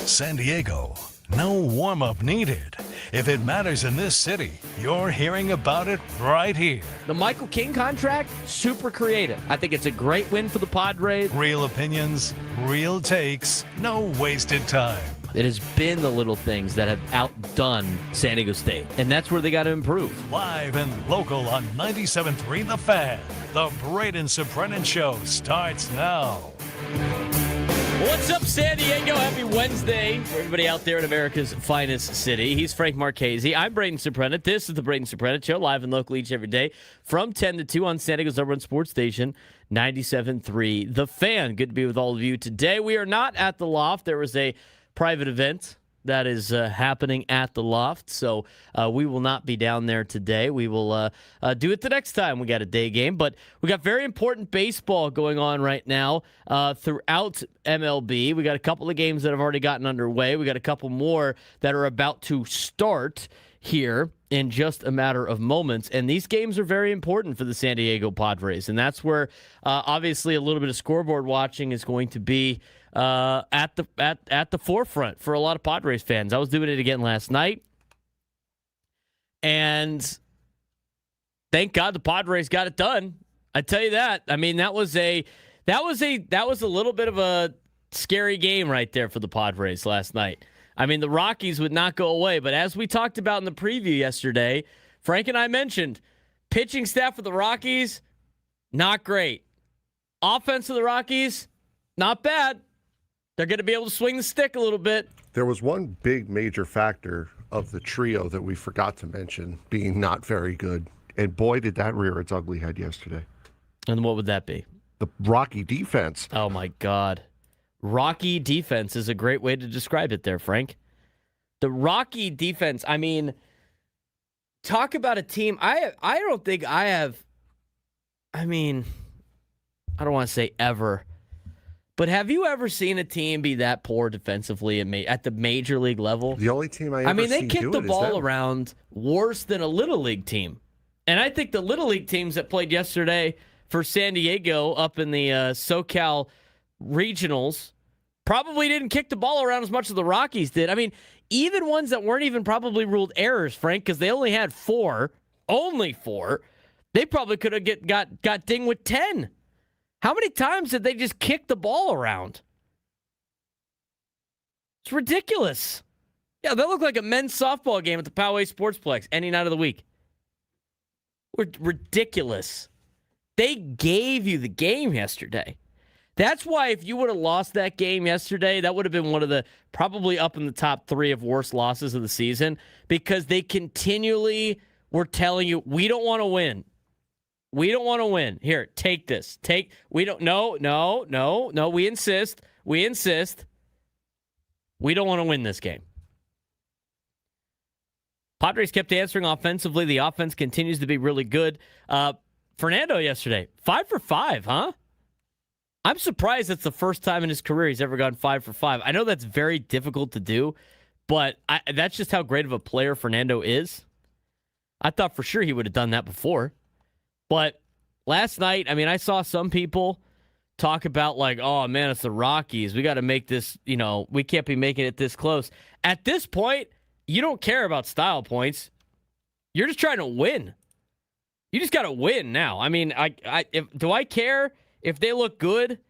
San Diego, no warm-up needed. If it matters in this city, you're hearing about it right here. The Michael King contract, super creative. I think it's a great win for the Padres. Real opinions, real takes, no wasted time. It has been the little things that have outdone San Diego State, and that's where they got to improve. Live and local on 97.3 The Fan. The Braden Surprenant Show starts now. What's up, San Diego? Happy Wednesday for everybody out there in America's finest city. He's Frank Marchese. I'm Braden Surprenant. This is the Braden Surprenant Show, live and local each every day from 10 to 2 on San Diego's number one sports station, 97.3 The Fan. Good to be with all of you today. We are not at the Loft. There was a private event that is happening at the Loft, so we will not be down there today. We will do it the next time we got a day game, but we got very important baseball going on right now throughout MLB. We got a couple of games that have already gotten underway. We got a couple more that are about to start here in just a matter of moments, and these games are very important for the San Diego Padres, and that's where obviously a little bit of scoreboard watching is going to be at the forefront for a lot of Padres fans. I was doing it again last night, and thank God the Padres got it done. I tell you that. I mean, that was a little bit of a scary game right there for the Padres last night. I mean, the Rockies would not go away, but as we talked about in the preview yesterday, Frank and I mentioned pitching staff of the Rockies, not great. Offense of the Rockies, not bad. They're going to be able to swing the stick a little bit. There was one big major factor of the trio that we forgot to mention being not very good. And boy, did that rear its ugly head yesterday. And what would that be? The Rocky defense. Oh, my God. Rocky defense is a great way to describe it there, Frank. The Rocky defense, I mean, talk about a team. I don't think I have, I mean, I don't want to say ever, but have you ever seen a team be that poor defensively at the major league level? The only team I mean, they kick the ball around worse than a Little League team. And I think the Little League teams that played yesterday for San Diego up in the SoCal regionals probably didn't kick the ball around as much as the Rockies did. I mean, even ones that weren't even probably ruled errors, Frank, because they only had only four, they probably could have got dinged with 10. How many times did they just kick the ball around? It's ridiculous. Yeah, that looked like a men's softball game at the Poway Sportsplex any night of the week. Ridiculous. They gave you the game yesterday. That's why if you would have lost that game yesterday, that would have been one of the probably up in the top 3 of worst losses of the season, because they continually were telling you, we don't want to win. We don't want to win. Here, take this. No. We insist. We don't want to win this game. Padres kept answering offensively. The offense continues to be really good. Fernando yesterday, 5 for 5, huh? I'm surprised that's the first time in his career he's ever gone 5 for 5. I know that's very difficult to do, but that's just how great of a player Fernando is. I thought for sure he would have done that before. But last night, I mean, I saw some people talk about like, oh, man, it's the Rockies. We got to make this, we can't be making it this close. At this point, you don't care about style points. You're just trying to win. You just got to win now. I mean, do I care if they look good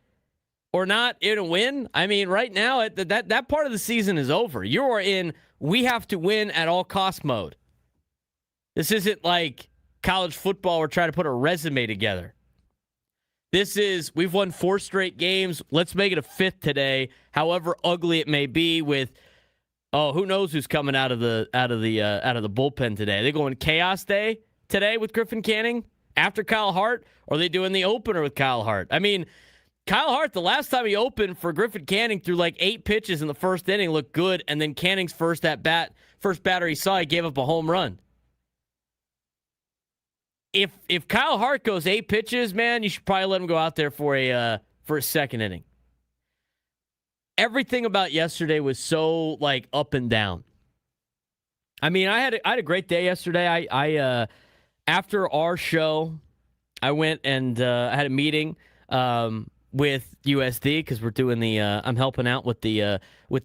or not in a win? I mean, right now, that part of the season is over. You are in we have to win at all cost mode. This isn't like college football. We're trying to put a resume together. This is, we've won 4 straight games. Let's make it a 5th today, however ugly it may be with, who knows who's coming out of the bullpen today. Are they going chaos day today with Griffin Canning after Kyle Hart, or are they doing the opener with Kyle Hart? I mean, Kyle Hart, the last time he opened for Griffin Canning threw like 8 pitches in the first inning, looked good, and then Canning's first batter he saw, he gave up a home run. If Kyle Hart goes 8 pitches, man, you should probably let him go out there for a second inning. Everything about yesterday was so like up and down. I mean, I had a great day yesterday. After our show, I went and I had a meeting with USD because we're doing the. I'm helping out with the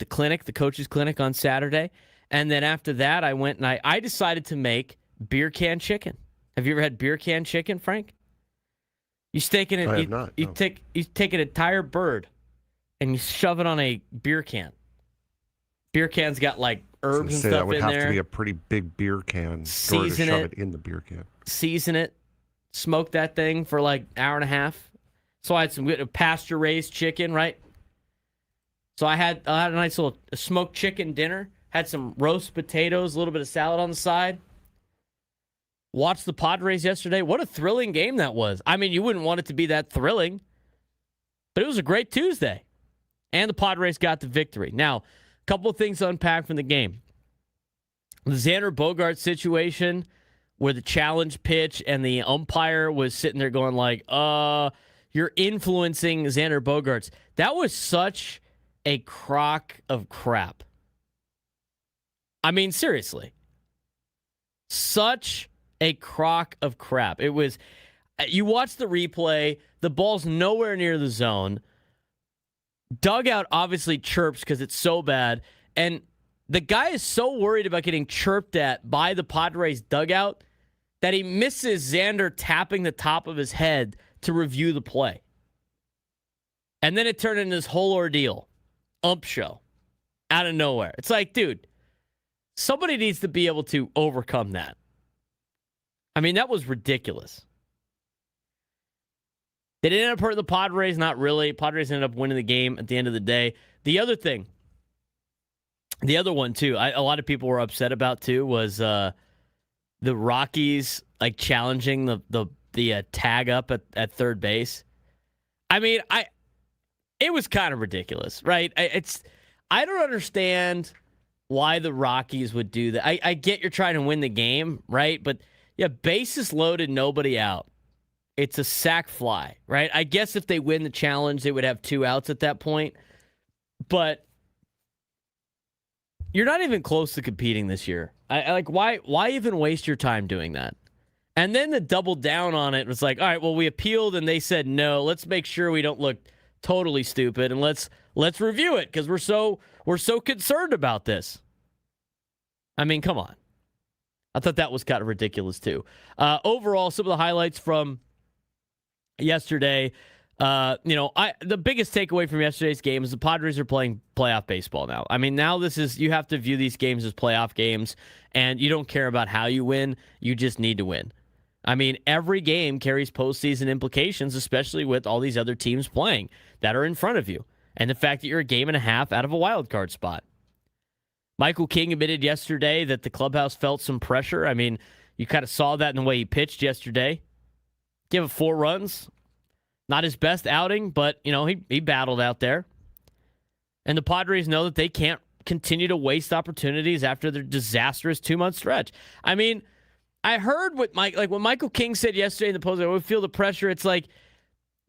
clinic, the coaches clinic on Saturday, and then after that, I went and I decided to make beer can chicken. Have you ever had beer can chicken, Frank? You steak it. I have not. You No. take an entire bird, and you shove it on a beer can. Beer can's got like herbs and stuff that would in have there. to be a pretty big beer can Season to shove it. it in the beer can. Season it, smoke that thing for like an hour and a half. So I had some pasture-raised chicken, right? So I had a nice little smoked chicken dinner. Had some roast potatoes, a little bit of salad on the side. Watched the Padres yesterday. What a thrilling game that was. I mean, you wouldn't want it to be that thrilling, but it was a great Tuesday. And the Padres got the victory. Now, a couple of things to unpack from the game. The Xander Bogaerts situation where the challenge pitch and the umpire was sitting there going like, you're influencing Xander Bogaerts. That was such a crock of crap. I mean, seriously. Such a crock of crap. It was, you watch the replay, the ball's nowhere near the zone. Dugout obviously chirps because it's so bad. And the guy is so worried about getting chirped at by the Padres dugout that he misses Xander tapping the top of his head to review the play. And then it turned into this whole ordeal. Ump show. Out of nowhere. It's like, dude, somebody needs to be able to overcome that. I mean, that was ridiculous. They didn't end up hurting the Padres, not really. Padres ended up winning the game at the end of the day. The other thing, the other one too, a lot of people were upset about too, was the Rockies like challenging the tag up at third base. I mean, it was kind of ridiculous, right? I don't understand why the Rockies would do that. I get you're trying to win the game, right? But yeah, bases loaded, nobody out. It's a sac fly, right? I guess if they win the challenge, they would have 2 outs at that point. But you're not even close to competing this year. I like, why even waste your time doing that? And then the double down on it was like, all right, well, we appealed and they said no. Let's make sure we don't look totally stupid and let's review it because we're so concerned about this. I mean, come on. I thought that was kind of ridiculous too. Overall, some of the highlights from yesterday. The biggest takeaway from yesterday's game is the Padres are playing playoff baseball now. I mean, now you have to view these games as playoff games, and you don't care about how you win. You just need to win. I mean, every game carries postseason implications, especially with all these other teams playing that are in front of you, and the fact that you're a game and a half out of a wild card spot. Michael King admitted yesterday that the clubhouse felt some pressure. I mean, you kind of saw that in the way he pitched yesterday. Give it 4 runs. Not his best outing, but, he battled out there. And the Padres know that they can't continue to waste opportunities after their disastrous 2-month stretch. I mean, I heard what Michael King said yesterday in the post, I would feel the pressure. It's like,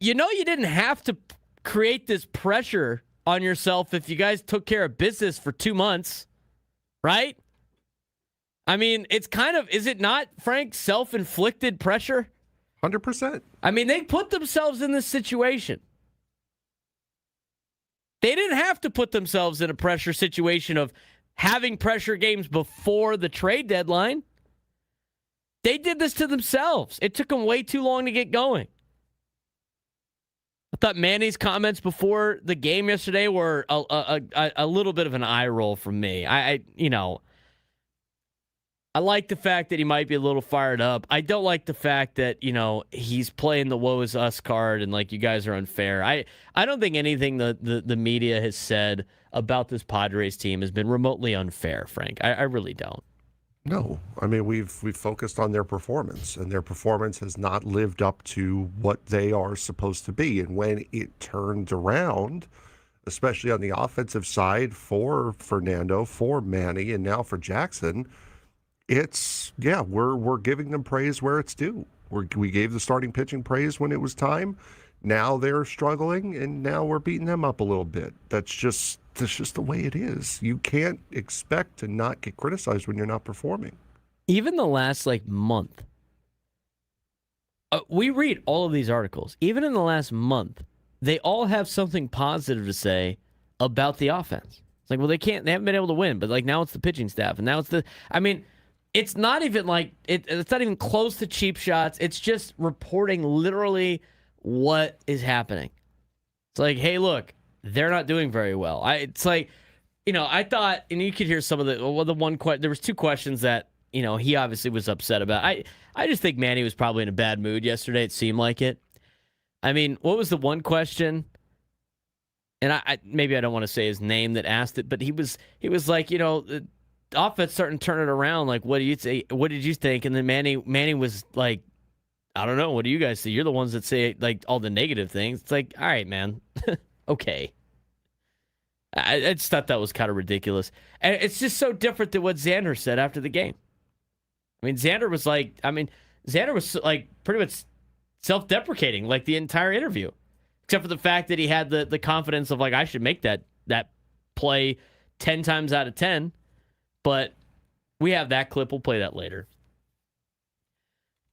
you didn't have to create this pressure on yourself if you guys took care of business for 2 months, right? I mean, it's kind of, is it not, Frank, self-inflicted pressure? 100%. I mean, they put themselves in this situation. They didn't have to put themselves in a pressure situation of having pressure games before the trade deadline. They did this to themselves. It took them way too long to get going. I thought Manny's comments before the game yesterday were a little bit of an eye roll from me. I like the fact that he might be a little fired up. I don't like the fact that, he's playing the woe is us card and like you guys are unfair. I don't think anything the media has said about this Padres team has been remotely unfair, Frank. I really don't. No, I mean, we've focused on their performance, and their performance has not lived up to what they are supposed to be. And when it turned around, especially on the offensive side for Fernando, for Manny, and now for Jackson, we're giving them praise where it's due. We gave the starting pitching praise when it was time. Now they're struggling, and now we're beating them up a little bit. That's just the way it is. You can't expect to not get criticized when you're not performing. Even the last month, we read all of these articles. Even in the last month, they all have something positive to say about the offense. It's like, well, they haven't been able to win, but like now it's the pitching staff, and now it's not even like it's not even close to cheap shots. It's just reporting literally what is happening. It's like, hey, look, they're not doing very well. It's like, I thought, and you could hear some of the one question. There was two questions that he obviously was upset about. I just think Manny was probably in a bad mood yesterday. It seemed like it. I mean, what was the one question? And I maybe I don't want to say his name that asked it, but he was like, the offense starting to turn it around. Like, what do you say? What did you think? And then Manny was like, I don't know. What do you guys say? You're the ones that say like all the negative things. It's like, all right, man. Okay. I just thought that was kind of ridiculous. And it's just so different than what Xander said after the game. I mean, Xander was like pretty much self-deprecating like the entire interview, except for the fact that he had the confidence of like, I should make that play 10 times out of 10. But we have that clip. We'll play that later.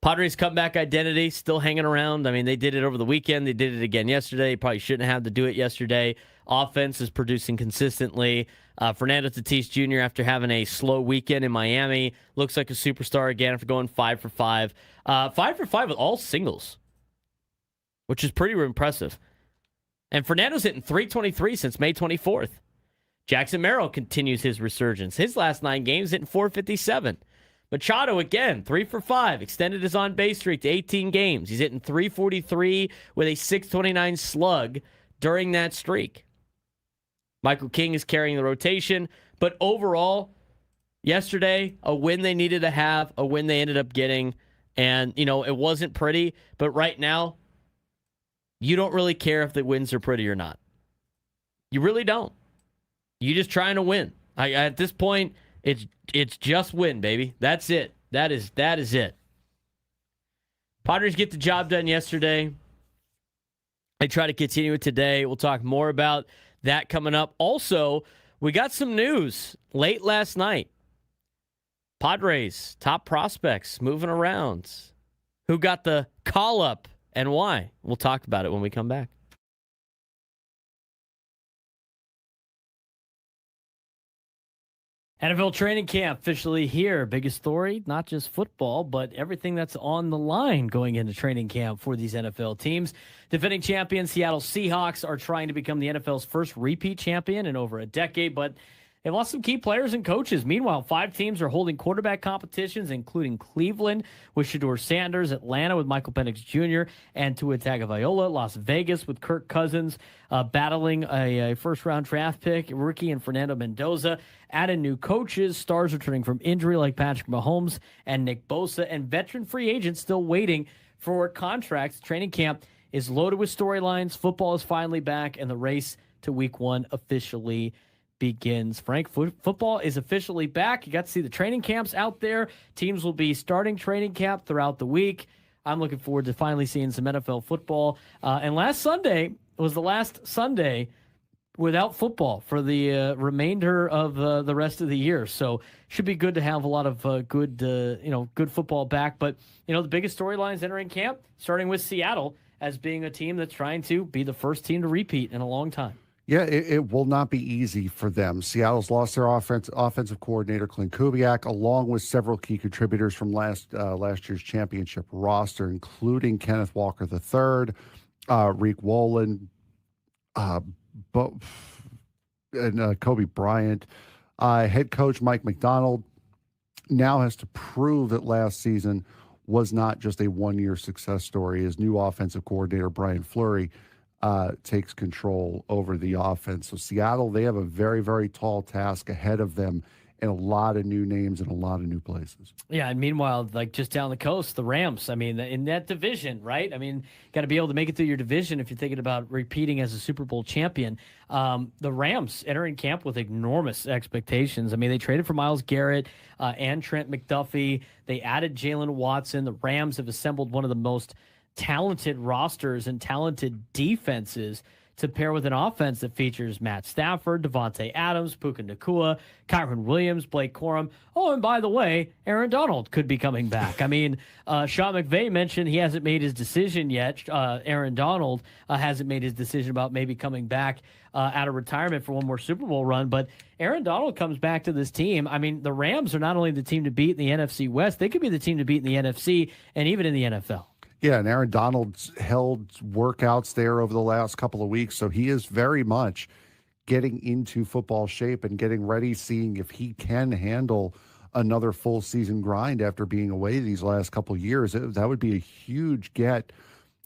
Padres comeback identity still hanging around. I mean, they did it over the weekend. They did it again yesterday. Probably shouldn't have to do it yesterday. Offense is producing consistently. Fernando Tatis Jr., after having a slow weekend in Miami, looks like a superstar again after going 5 for 5. 5 for 5 with all singles, which is pretty impressive. And Fernando's hitting .323 since May 24th. Jackson Merrill continues his resurgence. His last 9 games hitting .457. Machado, again, 3 for 5. Extended his on-base streak to 18 games. He's hitting .343 with a .629 slug during that streak. Michael King is carrying the rotation. But overall, yesterday, a win they needed to have, a win they ended up getting. And, it wasn't pretty. But right now, you don't really care if the wins are pretty or not. You really don't. You're just trying to win. At this point, it's just win, baby. That's it. That is it. Padres get the job done yesterday. They try to continue it today. We'll talk more about that coming up. Also, we got some news late last night. Padres, top prospects moving around. Who got the call up and why? We'll talk about it when we come back. NFL training camp officially here. Biggest story, not just football, but everything that's on the line going into training camp for these NFL teams. Defending champions Seattle Seahawks are trying to become the NFL's first repeat champion in over a decade, but they've lost some key players and coaches. Meanwhile, 5 teams are holding quarterback competitions, including Cleveland with Shedeur Sanders, Atlanta with Michael Penix Jr. and Tua Tagovailoa, Las Vegas with Kirk Cousins battling a first-round draft pick, rookie and Fernando Mendoza. Adding new coaches, stars returning from injury like Patrick Mahomes and Nick Bosa, and veteran free agents still waiting for contracts. Training camp is loaded with storylines. Football is finally back, and the race to week 1 officially begins. Frank, football is officially back. You got to see the training camps out there. Teams will be starting training camp throughout the week. I'm looking forward to finally seeing some NFL football. And last Sunday was the last Sunday without football for the remainder of the rest of the year. So should be good to have a lot of good football back. But, the biggest storylines entering camp, starting with Seattle as being a team that's trying to be the first team to repeat in a long time. Yeah, it will not be easy for them. Seattle's lost their offensive coordinator, Clint Kubiak, along with several key contributors from last year's championship roster, including Kenneth Walker III, Reek Wolin, and Kobe Bryant. Head coach Mike McDonald now has to prove that last season was not just a one-year success story. His new offensive coordinator, Brian Fleury, takes control over the offense. So Seattle, they have a very, very tall task ahead of them and a lot of new names and a lot of new places. Yeah, and meanwhile, like just down the coast, the Rams, I mean, in that division, right? I mean, got to be able to make it through your division if you're thinking about repeating as a Super Bowl champion. The Rams entering camp with enormous expectations. I mean, they traded for Myles Garrett and Trent McDuffie. They added Jalen Watson. The Rams have assembled one of the most talented rosters and talented defenses to pair with an offense that features Matt Stafford, Devontae Adams, Puka Nacua, Kyron Williams, Blake Corum. Oh, and by the way, Aaron Donald could be coming back. I mean, Sean McVay mentioned he hasn't made his decision yet. Aaron Donald hasn't made his decision about maybe coming back out of retirement for one more Super Bowl run. But Aaron Donald comes back to this team. I mean, the Rams are not only the team to beat in the NFC West, they could be the team to beat in the NFC and even in the NFL. Yeah, and Aaron Donald's held workouts there over the last couple of weeks, so he is very much getting into football shape and getting ready, seeing if he can handle another full season grind after being away these last couple of years. That would be a huge get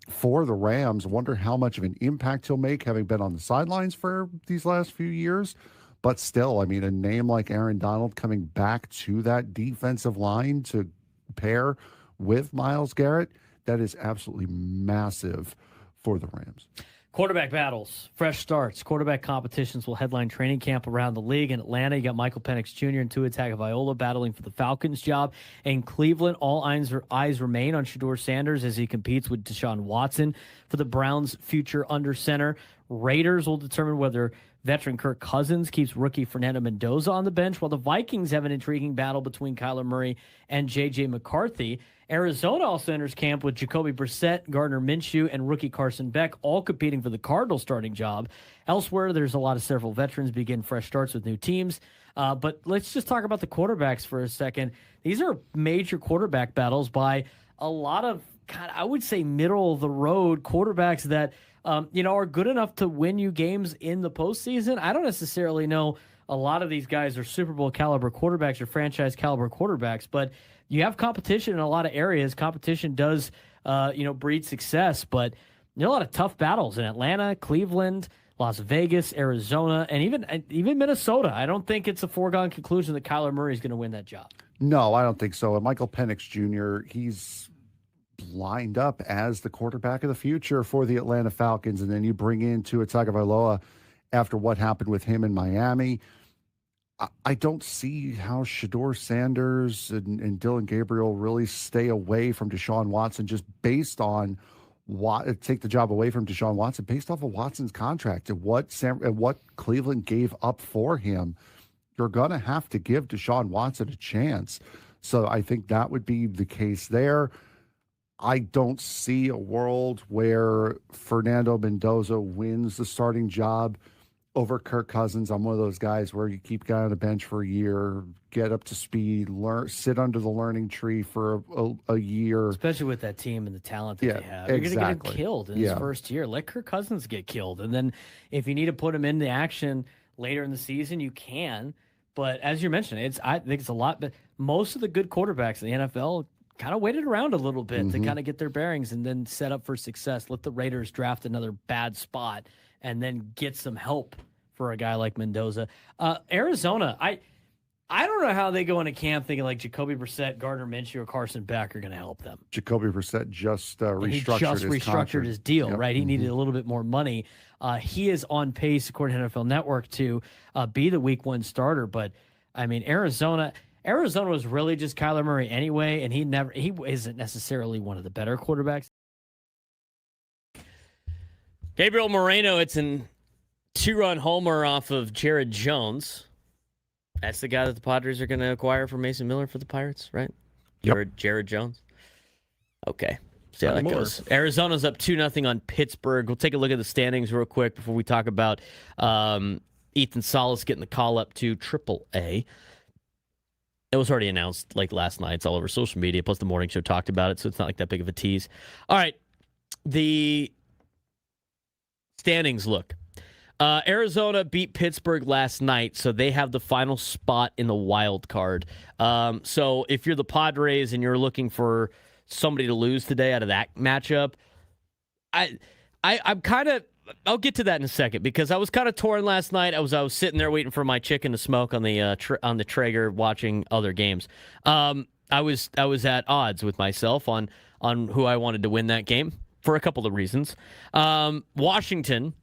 for the Rams. I wonder how much of an impact he'll make, having been on the sidelines for these last few years. But still, I mean, a name like Aaron Donald coming back to that defensive line to pair with Myles Garrett, that is absolutely massive for the Rams. Quarterback battles, fresh starts, quarterback competitions will headline training camp around the league. In Atlanta, you got Michael Penix Jr. and Tua Tagovailoa battling for the Falcons job. In Cleveland, all eyes remain on Shedeur Sanders as he competes with Deshaun Watson for the Browns' future under center. Raiders will determine whether veteran Kirk Cousins keeps rookie Fernando Mendoza on the bench, while the Vikings have an intriguing battle between Kyler Murray and J.J. McCarthy. Arizona also enters camp with Jacoby Brissett, Gardner Minshew, and rookie Carson Beck, all competing for the Cardinals starting job. Elsewhere, there's a lot of several veterans begin fresh starts with new teams. But let's just talk about the quarterbacks for a second. These are major quarterback battles by a lot of, I would say, middle-of-the-road quarterbacks that are good enough to win you games in the postseason. I don't necessarily know a lot of these guys are Super Bowl caliber quarterbacks or franchise caliber quarterbacks, but you have competition in a lot of areas. Competition does, breed success, but there are a lot of tough battles in Atlanta, Cleveland, Las Vegas, Arizona, and even Minnesota. I don't think it's a foregone conclusion that Kyler Murray is going to win that job. No, I don't think so. And Michael Penix Jr., he's lined up as the quarterback of the future for the Atlanta Falcons, and then you bring in Tua Tagovailoa after what happened with him in Miami. I don't see how Shedeur Sanders and Dylan Gabriel really stay away from Deshaun Watson just based on take the job away from Deshaun Watson based off of Watson's contract and what Cleveland gave up for him. You're going to have to give Deshaun Watson a chance. So I think that would be the case there. I don't see a world where Fernando Mendoza wins the starting job over Kirk Cousins. I'm one of those guys where you keep guy on the bench for a year, get up to speed, sit under the learning tree for a year. Especially with that team and the talent that they have. You're going to get him killed in his first year. Let Kirk Cousins get killed. And then if you need to put him into action later in the season, you can. But as you mentioned, I think it's a lot. But most of the good quarterbacks in the NFL kind of waited around a little bit to kind of get their bearings and then set up for success. Let the Raiders draft another bad spot and then get some help for a guy like Mendoza. Arizona, I don't know how they go into camp thinking like Jacoby Brissett, Gardner Minshew, or Carson Beck are going to help them. Jacoby Brissett just restructured his deal, right? He needed a little bit more money. He is on pace, according to NFL Network, to be the Week 1 starter. But, I mean, Arizona was really just Kyler Murray anyway, and he isn't necessarily one of the better quarterbacks. Gabriel Moreno, it's an 2-run homer off of Jared Jones. That's the guy that the Padres are going to acquire for Mason Miller for the Pirates, right? Yep. Jared Jones. Okay. See how that goes. Arizona's up 2-0 on Pittsburgh. We'll take a look at the standings real quick before we talk about Ethan Salas getting the call up to AAA. It was already announced like last night. It's all over social media. Plus the morning show talked about it, so it's not like that big of a tease. All right. The standings look. Arizona beat Pittsburgh last night, so they have the final spot in the wild card. So if you're the Padres and you're looking for somebody to lose today out of that matchup, I'm kind of. I'll get to that in a second because I was kind of torn last night. I was sitting there waiting for my chicken to smoke on the Traeger, watching other games. I was at odds with myself on who I wanted to win that game for a couple of reasons. Washington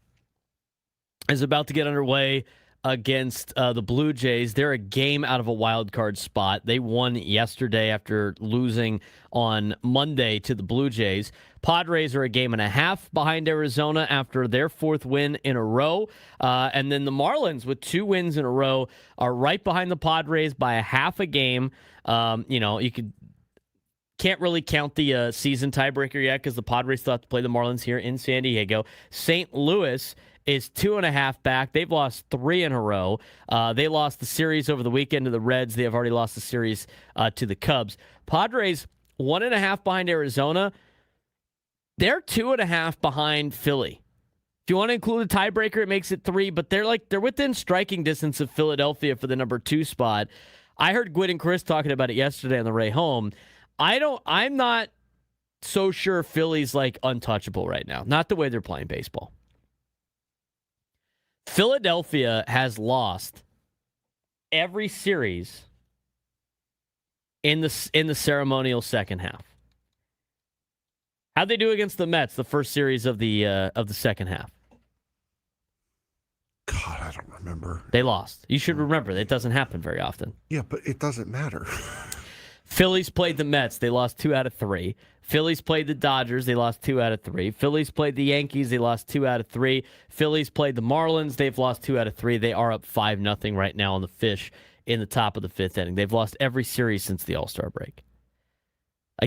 is about to get underway against the Blue Jays. They're a game out of a wild card spot. They won yesterday after losing on Monday to the Blue Jays. Padres are a game and a half behind Arizona after their fourth win in a row. And then the Marlins, with 2 wins in a row, are right behind the Padres by a half a game. Can't really count the season tiebreaker yet because the Padres still have to play the Marlins here in San Diego. St. Louis is 2.5 back. They've lost 3 in a row. They lost the series over the weekend to the Reds. They have already lost the series to the Cubs. Padres 1.5 behind Arizona. They're 2.5 behind Philly. If you want to include a tiebreaker, it makes it 3, but they're within striking distance of Philadelphia for the number 2 spot. I heard Gwynn and Chris talking about it yesterday on the way home. I'm not so sure Philly's untouchable right now. Not the way they're playing baseball. Philadelphia has lost every series in the ceremonial second half. How'd they do against the Mets, the first series of the second half? God, I don't remember. They lost. You should remember. It doesn't happen very often. Yeah, but it doesn't matter. Phillies played the Mets. They lost 2 out of 3. Phillies played the Dodgers. They lost 2 out of 3. Phillies played the Yankees. They lost 2 out of 3. Phillies played the Marlins. They've lost 2 out of 3. They are up 5-0 right now on the Fish in the top of the 5th inning. They've lost every series since the All-Star break.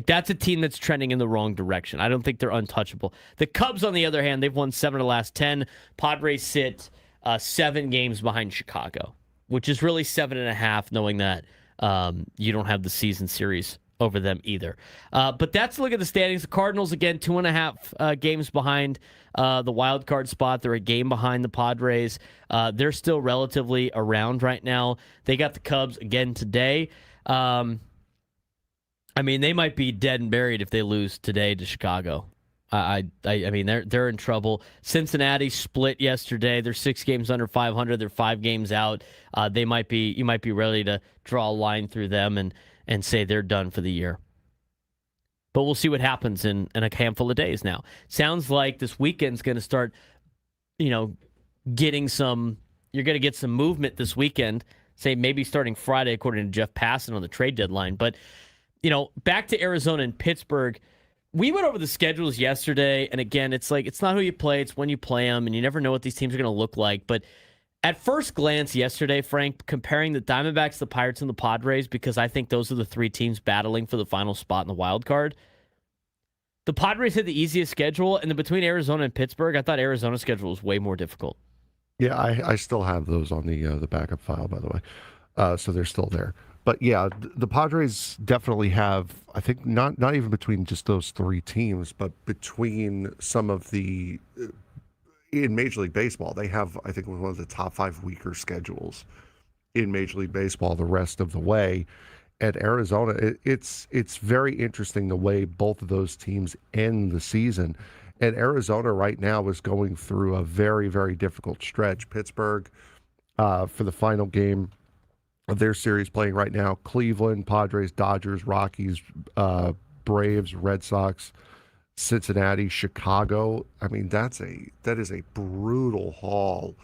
That's a team that's trending in the wrong direction. I don't think they're untouchable. The Cubs, on the other hand, they've won 7 of the last 10. Padres sit 7 games behind Chicago, which is really 7.5, knowing that you don't have the season series over them either. But that's a look at the standings. The Cardinals, again, 2.5 games behind the wild card spot. They're a game behind the Padres. They're still relatively around right now. They got the Cubs again today. They might be dead and buried if they lose today to Chicago. They're in trouble. Cincinnati split yesterday. They're 6 games under 500. They're 5 games out. You might be ready to draw a line through them and say they're done for the year. But we'll see what happens in a handful of days now. Sounds like this weekend's going to start, getting some. You're going to get some movement this weekend. Say maybe starting Friday, according to Jeff Passan on the trade deadline. But back to Arizona and Pittsburgh. We went over the schedules yesterday, and again, it's not who you play, it's when you play them, and you never know what these teams are going to look like. But at first glance yesterday, Frank, comparing the Diamondbacks, the Pirates, and the Padres, because I think those are the 3 teams battling for the final spot in the wild card, the Padres had the easiest schedule, and then between Arizona and Pittsburgh, I thought Arizona's schedule was way more difficult. Yeah, I still have those on the backup file, by the way, so they're still there. But yeah, the Padres definitely have, I think, not even between just those 3 teams, but between some of the, in Major League Baseball, they have, I think, one of the top 5 weaker schedules in Major League Baseball the rest of the way. And Arizona, it's very interesting the way both of those teams end the season. And Arizona right now is going through a very, very difficult stretch. Pittsburgh, for the final game of their series playing right now, Cleveland, Padres, Dodgers, Rockies, Braves, Red Sox, Cincinnati, Chicago. That is a brutal haul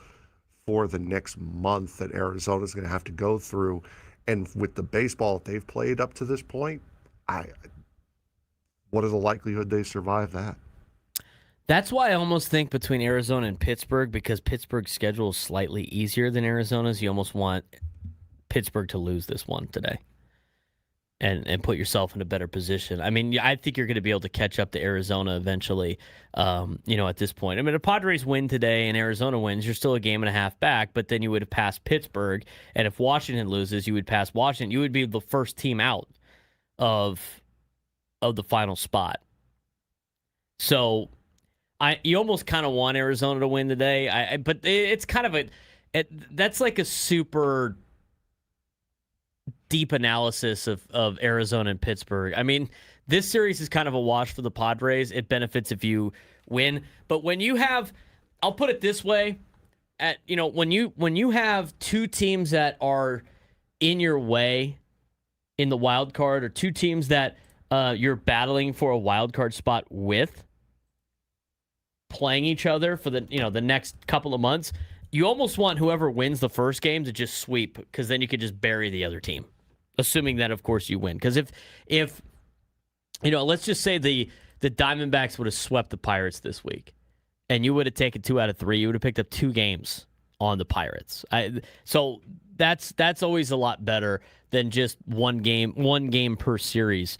for the next month that Arizona's going to have to go through. And with the baseball they've played up to this point, what is the likelihood they survive that? That's why I almost think between Arizona and Pittsburgh, because Pittsburgh's schedule is slightly easier than Arizona's, you almost want Pittsburgh to lose this one today and put yourself in a better position. I think you're going to be able to catch up to Arizona eventually, at this point. If Padres win today and Arizona wins, you're still a game and a half back, but then you would have passed Pittsburgh. And if Washington loses, you would pass Washington. You would be the first team out of the final spot. So you almost kind of want Arizona to win today. But it's kind of that's like a super deep analysis of Arizona and Pittsburgh. This series is kind of a wash for the Padres. It benefits if you win. But when you have, I'll put it this way, when you have 2 teams that are in your way in the wild card, or 2 teams that you're battling for a wild card spot with, playing each other for the next couple of months, you almost want whoever wins the first game to just sweep, because then you could just bury the other team, assuming that, of course, you win. Because if let's just say the Diamondbacks would have swept the Pirates this week, and you would have taken 2 out of 3, you would have picked up 2 games on the Pirates. So that's always a lot better than just one game per series,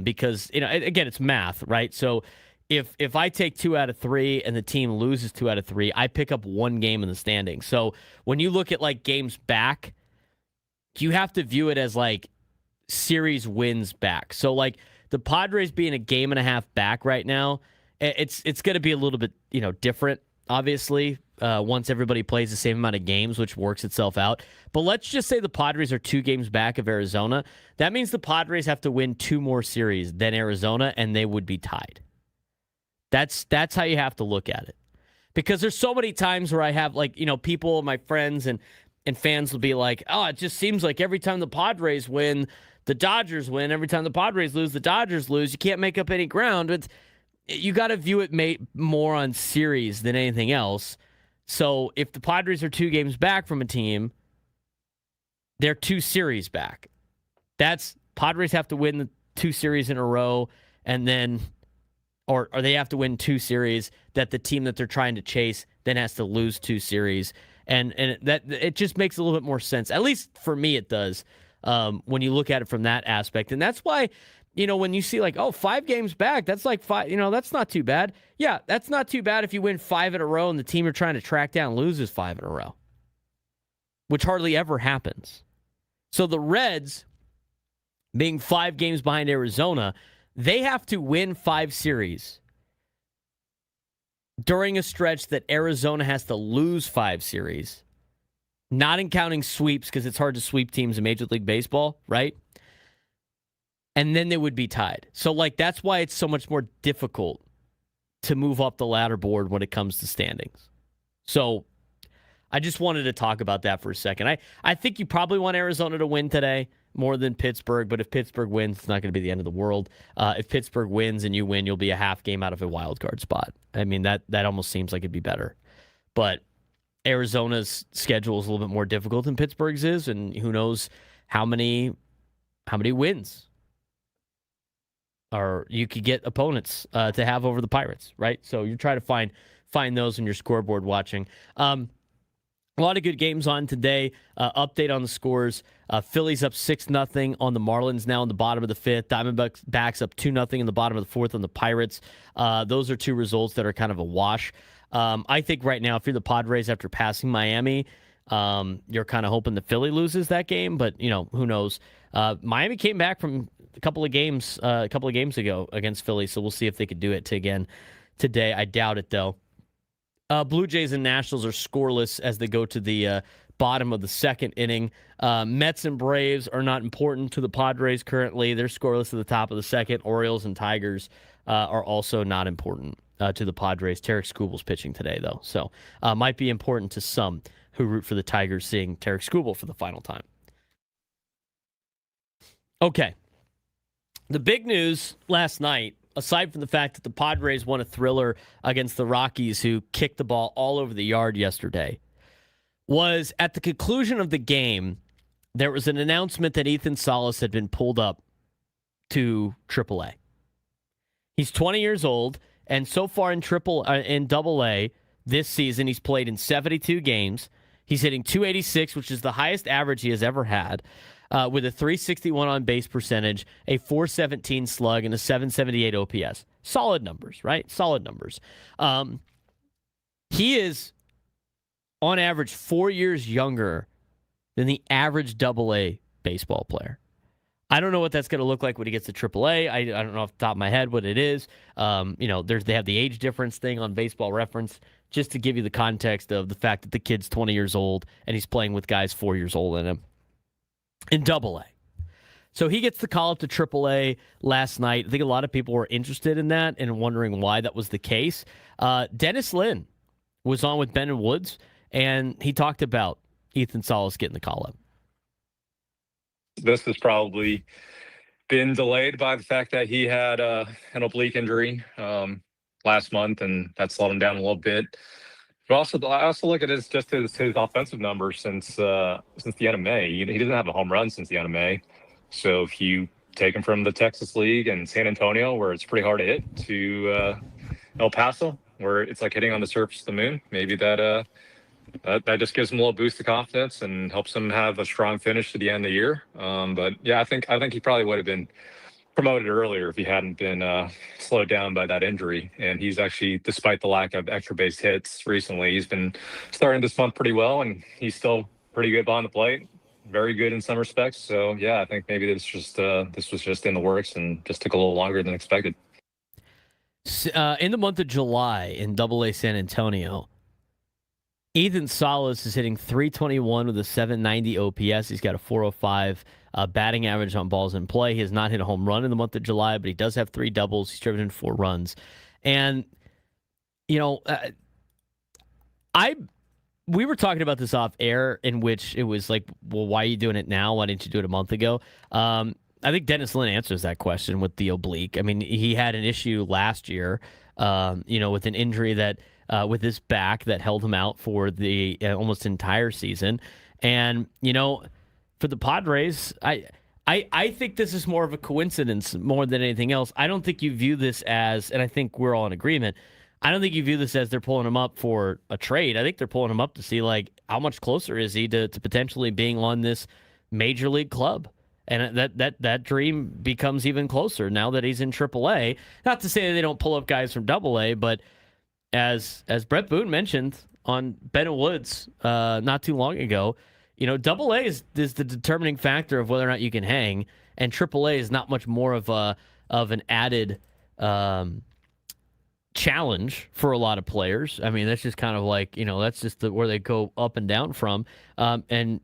because again, it's math, right? So if I take 2 out of 3 and the team loses 2 out of 3, I pick up 1 game in the standings. So when you look at like games back, you have to view it as like series wins back. So like the Padres being a game and a half back right now, it's going to be a little bit different, obviously, once everybody plays the same amount of games, which works itself out. But let's just say the Padres are 2 games back of Arizona. That means the Padres have to win 2 more series than Arizona, and they would be tied. That's how you have to look at it. Because there's so many times where I have people, my friends and fans will be like, oh, it just seems like every time the Padres win, the Dodgers win. Every time the Padres lose, the Dodgers lose. You can't make up any ground. You got to view it more on series than anything else. So if the Padres are 2 games back from a team, they're 2 series back. Padres have to win the 2 series in a row, and then or they have to win 2 series that the team that they're trying to chase then has to lose 2 series. And that it just makes a little bit more sense. At least for me it does, when you look at it from that aspect. And that's why, when you see 5 games back, that's like 5, that's not too bad. Yeah, that's not too bad if you win 5 in a row and the team you're trying to track down loses 5 in a row, which hardly ever happens. So the Reds, being 5 games behind Arizona, they have to win 5 series during a stretch that Arizona has to lose 5 series, not in counting sweeps, because it's hard to sweep teams in Major League Baseball, right? And then they would be tied. So, that's why it's so much more difficult to move up the ladder board when it comes to standings. So, I just wanted to talk about that for a second. I think you probably want Arizona to win today more than Pittsburgh, but if Pittsburgh wins, it's not going to be the end of the world. If Pittsburgh wins and you win, you'll be a half game out of a wild card spot. I mean, that almost seems like it'd be better. But Arizona's schedule is a little bit more difficult than Pittsburgh's is, and who knows how many wins or you could get opponents to have over the Pirates, right? So you're trying to find those in your scoreboard watching. A lot of good games on today. Update on the scores. Phillies up 6-0 on the Marlins now in the bottom of the 5th. Diamondbacks up 2-0 in the bottom of the 4th on the Pirates. Those are 2 results that are kind of a wash. I think right now, if you're the Padres after passing Miami, you're kind of hoping the Philly loses that game, but who knows? Miami came back from a couple of games ago against Philly, so we'll see if they could do it again today. I doubt it, though. Blue Jays and Nationals are scoreless as they go to the bottom of the 2nd inning. Mets and Braves are not important to the Padres currently. They're scoreless at the top of the 2nd. Orioles and Tigers are also not important to the Padres. Tarek Skubal's pitching today, though, so might be important to some who root for the Tigers seeing Tarek Skubal for the final time. Okay. The big news last night, aside from the fact that the Padres won a thriller against the Rockies, who kicked the ball all over the yard yesterday, was at the conclusion of the game, there was an announcement that Ethan Salas had been pulled up to AAA. He's 20 years old, and so far in AA this season, he's played in 72 games. He's hitting .286, which is the highest average he has ever had, with a .361 on base percentage, a .417 slug, and a .778 OPS. Solid numbers, right? Solid numbers. He is, on average, 4 years younger than the average AA baseball player. I don't know what that's going to look like when he gets to AAA. I don't know off the top of my head what it is. They have the age difference thing on Baseball Reference, just to give you the context of the fact that the kid's 20 years old and he's playing with guys 4 years older than him in AA. So he gets the call up to AAA last night. I think a lot of people were interested in that and wondering why that was the case. Dennis Lin was on with Ben and Woods, and he talked about Ethan Salas getting the call up. This has probably been delayed by the fact that he had an oblique injury last month, and that slowed him down a little bit. But I also look at his offensive numbers since the end of May. He doesn't have a home run since the end of May. So if you take him from the Texas League and San Antonio, where it's pretty hard to hit, to El Paso, where it's like hitting on the surface of the moon, maybe that just gives him a little boost of confidence and helps him have a strong finish to the end of the year. But yeah, I think he probably would have been promoted earlier if he hadn't been slowed down by that injury. And he's actually, despite the lack of extra base hits recently, he's been starting this month pretty well, and he's still pretty good behind the plate. Very good in some respects. So yeah, I think maybe this was just in the works and just took a little longer than expected. In the month of July in Double-A San Antonio, Ethan Salas is hitting .321 with a .790 OPS. He's got a .405 batting average on balls in play. He has not hit a home run in the month of July, but he does have 3 doubles. He's driven in 4 runs. And, we were talking about this off air, in which it was like, well, why are you doing it now? Why didn't you do it a month ago? I think Dennis Lynn answers that question with the oblique. I mean, he had an issue last year, with an injury that with his back that held him out for the almost entire season. And, for the Padres, I think this is more of a coincidence more than anything else. I don't think you view this as, and I think we're all in agreement, I don't think you view this as they're pulling him up for a trade. I think they're pulling him up to see, like, how much closer is he to potentially being on this major league club. And that dream becomes even closer now that he's in AAA. Not to say that they don't pull up guys from AA, but as Brett Boone mentioned on Ben Woods not too long ago, AA is the determining factor of whether or not you can hang, and AAA is not much more of an added challenge for a lot of players. I mean, that's just kind of like, that's just where they go up and down from. And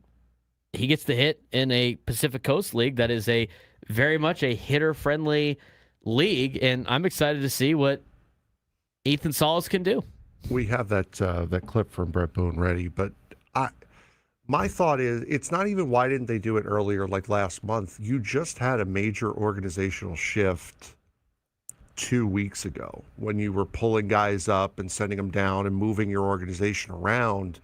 he gets the hit in a Pacific Coast League that is a very much a hitter-friendly league, and I'm excited to see what Ethan Salas can do. We have that clip from Brett Boone ready, but my thought is, it's not even why didn't they do it earlier, like last month. You just had a major organizational shift 2 weeks ago when you were pulling guys up and sending them down and moving your organization around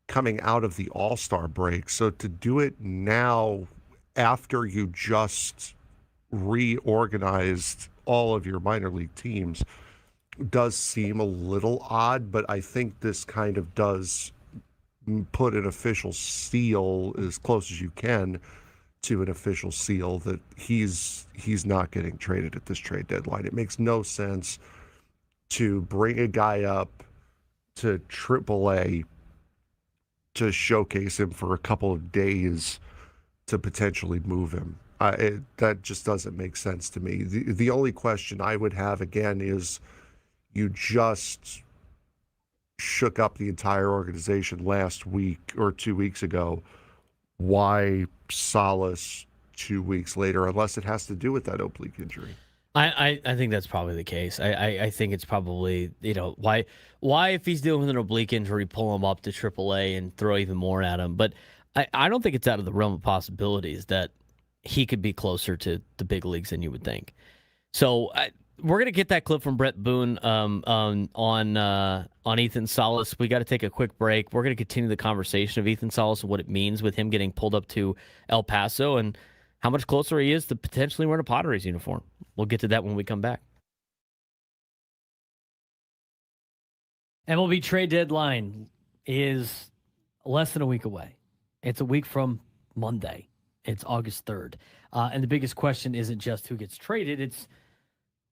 coming out of the All-Star break. So to do it now after you just reorganized all of your minor league teams does seem a little odd, but I think this kind of does put an official seal, as close as you can to an official seal, that he's not getting traded at this trade deadline. It makes no sense to bring a guy up to AAA to showcase him for a couple of days to potentially move him. That just doesn't make sense to me. The only question I would have, again, is you just shook up the entire organization last week or 2 weeks ago. Why Salas 2 weeks later, unless it has to do with that oblique injury? I think that's probably the case. I think it's probably, why if he's dealing with an oblique injury, pull him up to AAA and throw even more at him. But I don't think it's out of the realm of possibilities that he could be closer to the big leagues than you would think. So we're going to get that clip from Brett Boone on Ethan Salas. We got to take a quick break. We're going to continue the conversation of Ethan Salas and what it means with him getting pulled up to El Paso and how much closer he is to potentially wearing a Padres uniform. We'll get to that when we come back. MLB trade deadline is less than a week away. It's a week from Monday. It's August 3rd. And the biggest question isn't just who gets traded. It's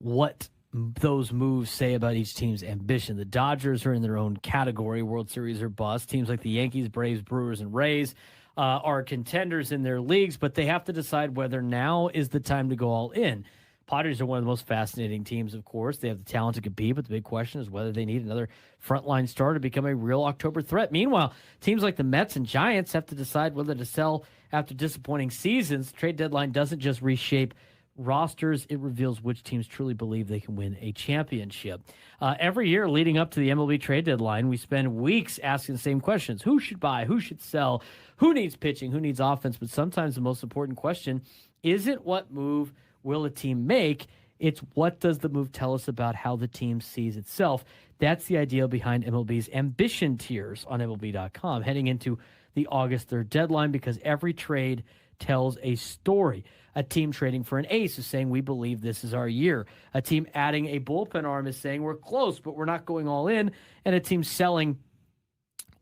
what those moves say about each team's ambition. The Dodgers are in their own category, World Series or bust. Teams like the Yankees, Braves, Brewers, and Rays are contenders in their leagues, but they have to decide whether now is the time to go all in. Padres are one of the most fascinating teams, of course. They have the talent to compete, but the big question is whether they need another frontline star to become a real October threat. Meanwhile, teams like the Mets and Giants have to decide whether to sell after disappointing seasons. The trade deadline doesn't just reshape rosters, it reveals which teams truly believe they can win a championship. Every year leading up to the MLB trade deadline, we spend weeks asking the same questions. Who should buy? Who should sell? Who needs pitching? Who needs offense? But sometimes the most important question isn't what move will a team make? It's what does the move tell us about how the team sees itself. That's the idea behind MLB's ambition tiers on MLB.com heading into the August 3rd deadline, because every trade tells a story. A team trading for an ace is saying, we believe this is our year. A team adding a bullpen arm is saying, we're close, but we're not going all in. And a team selling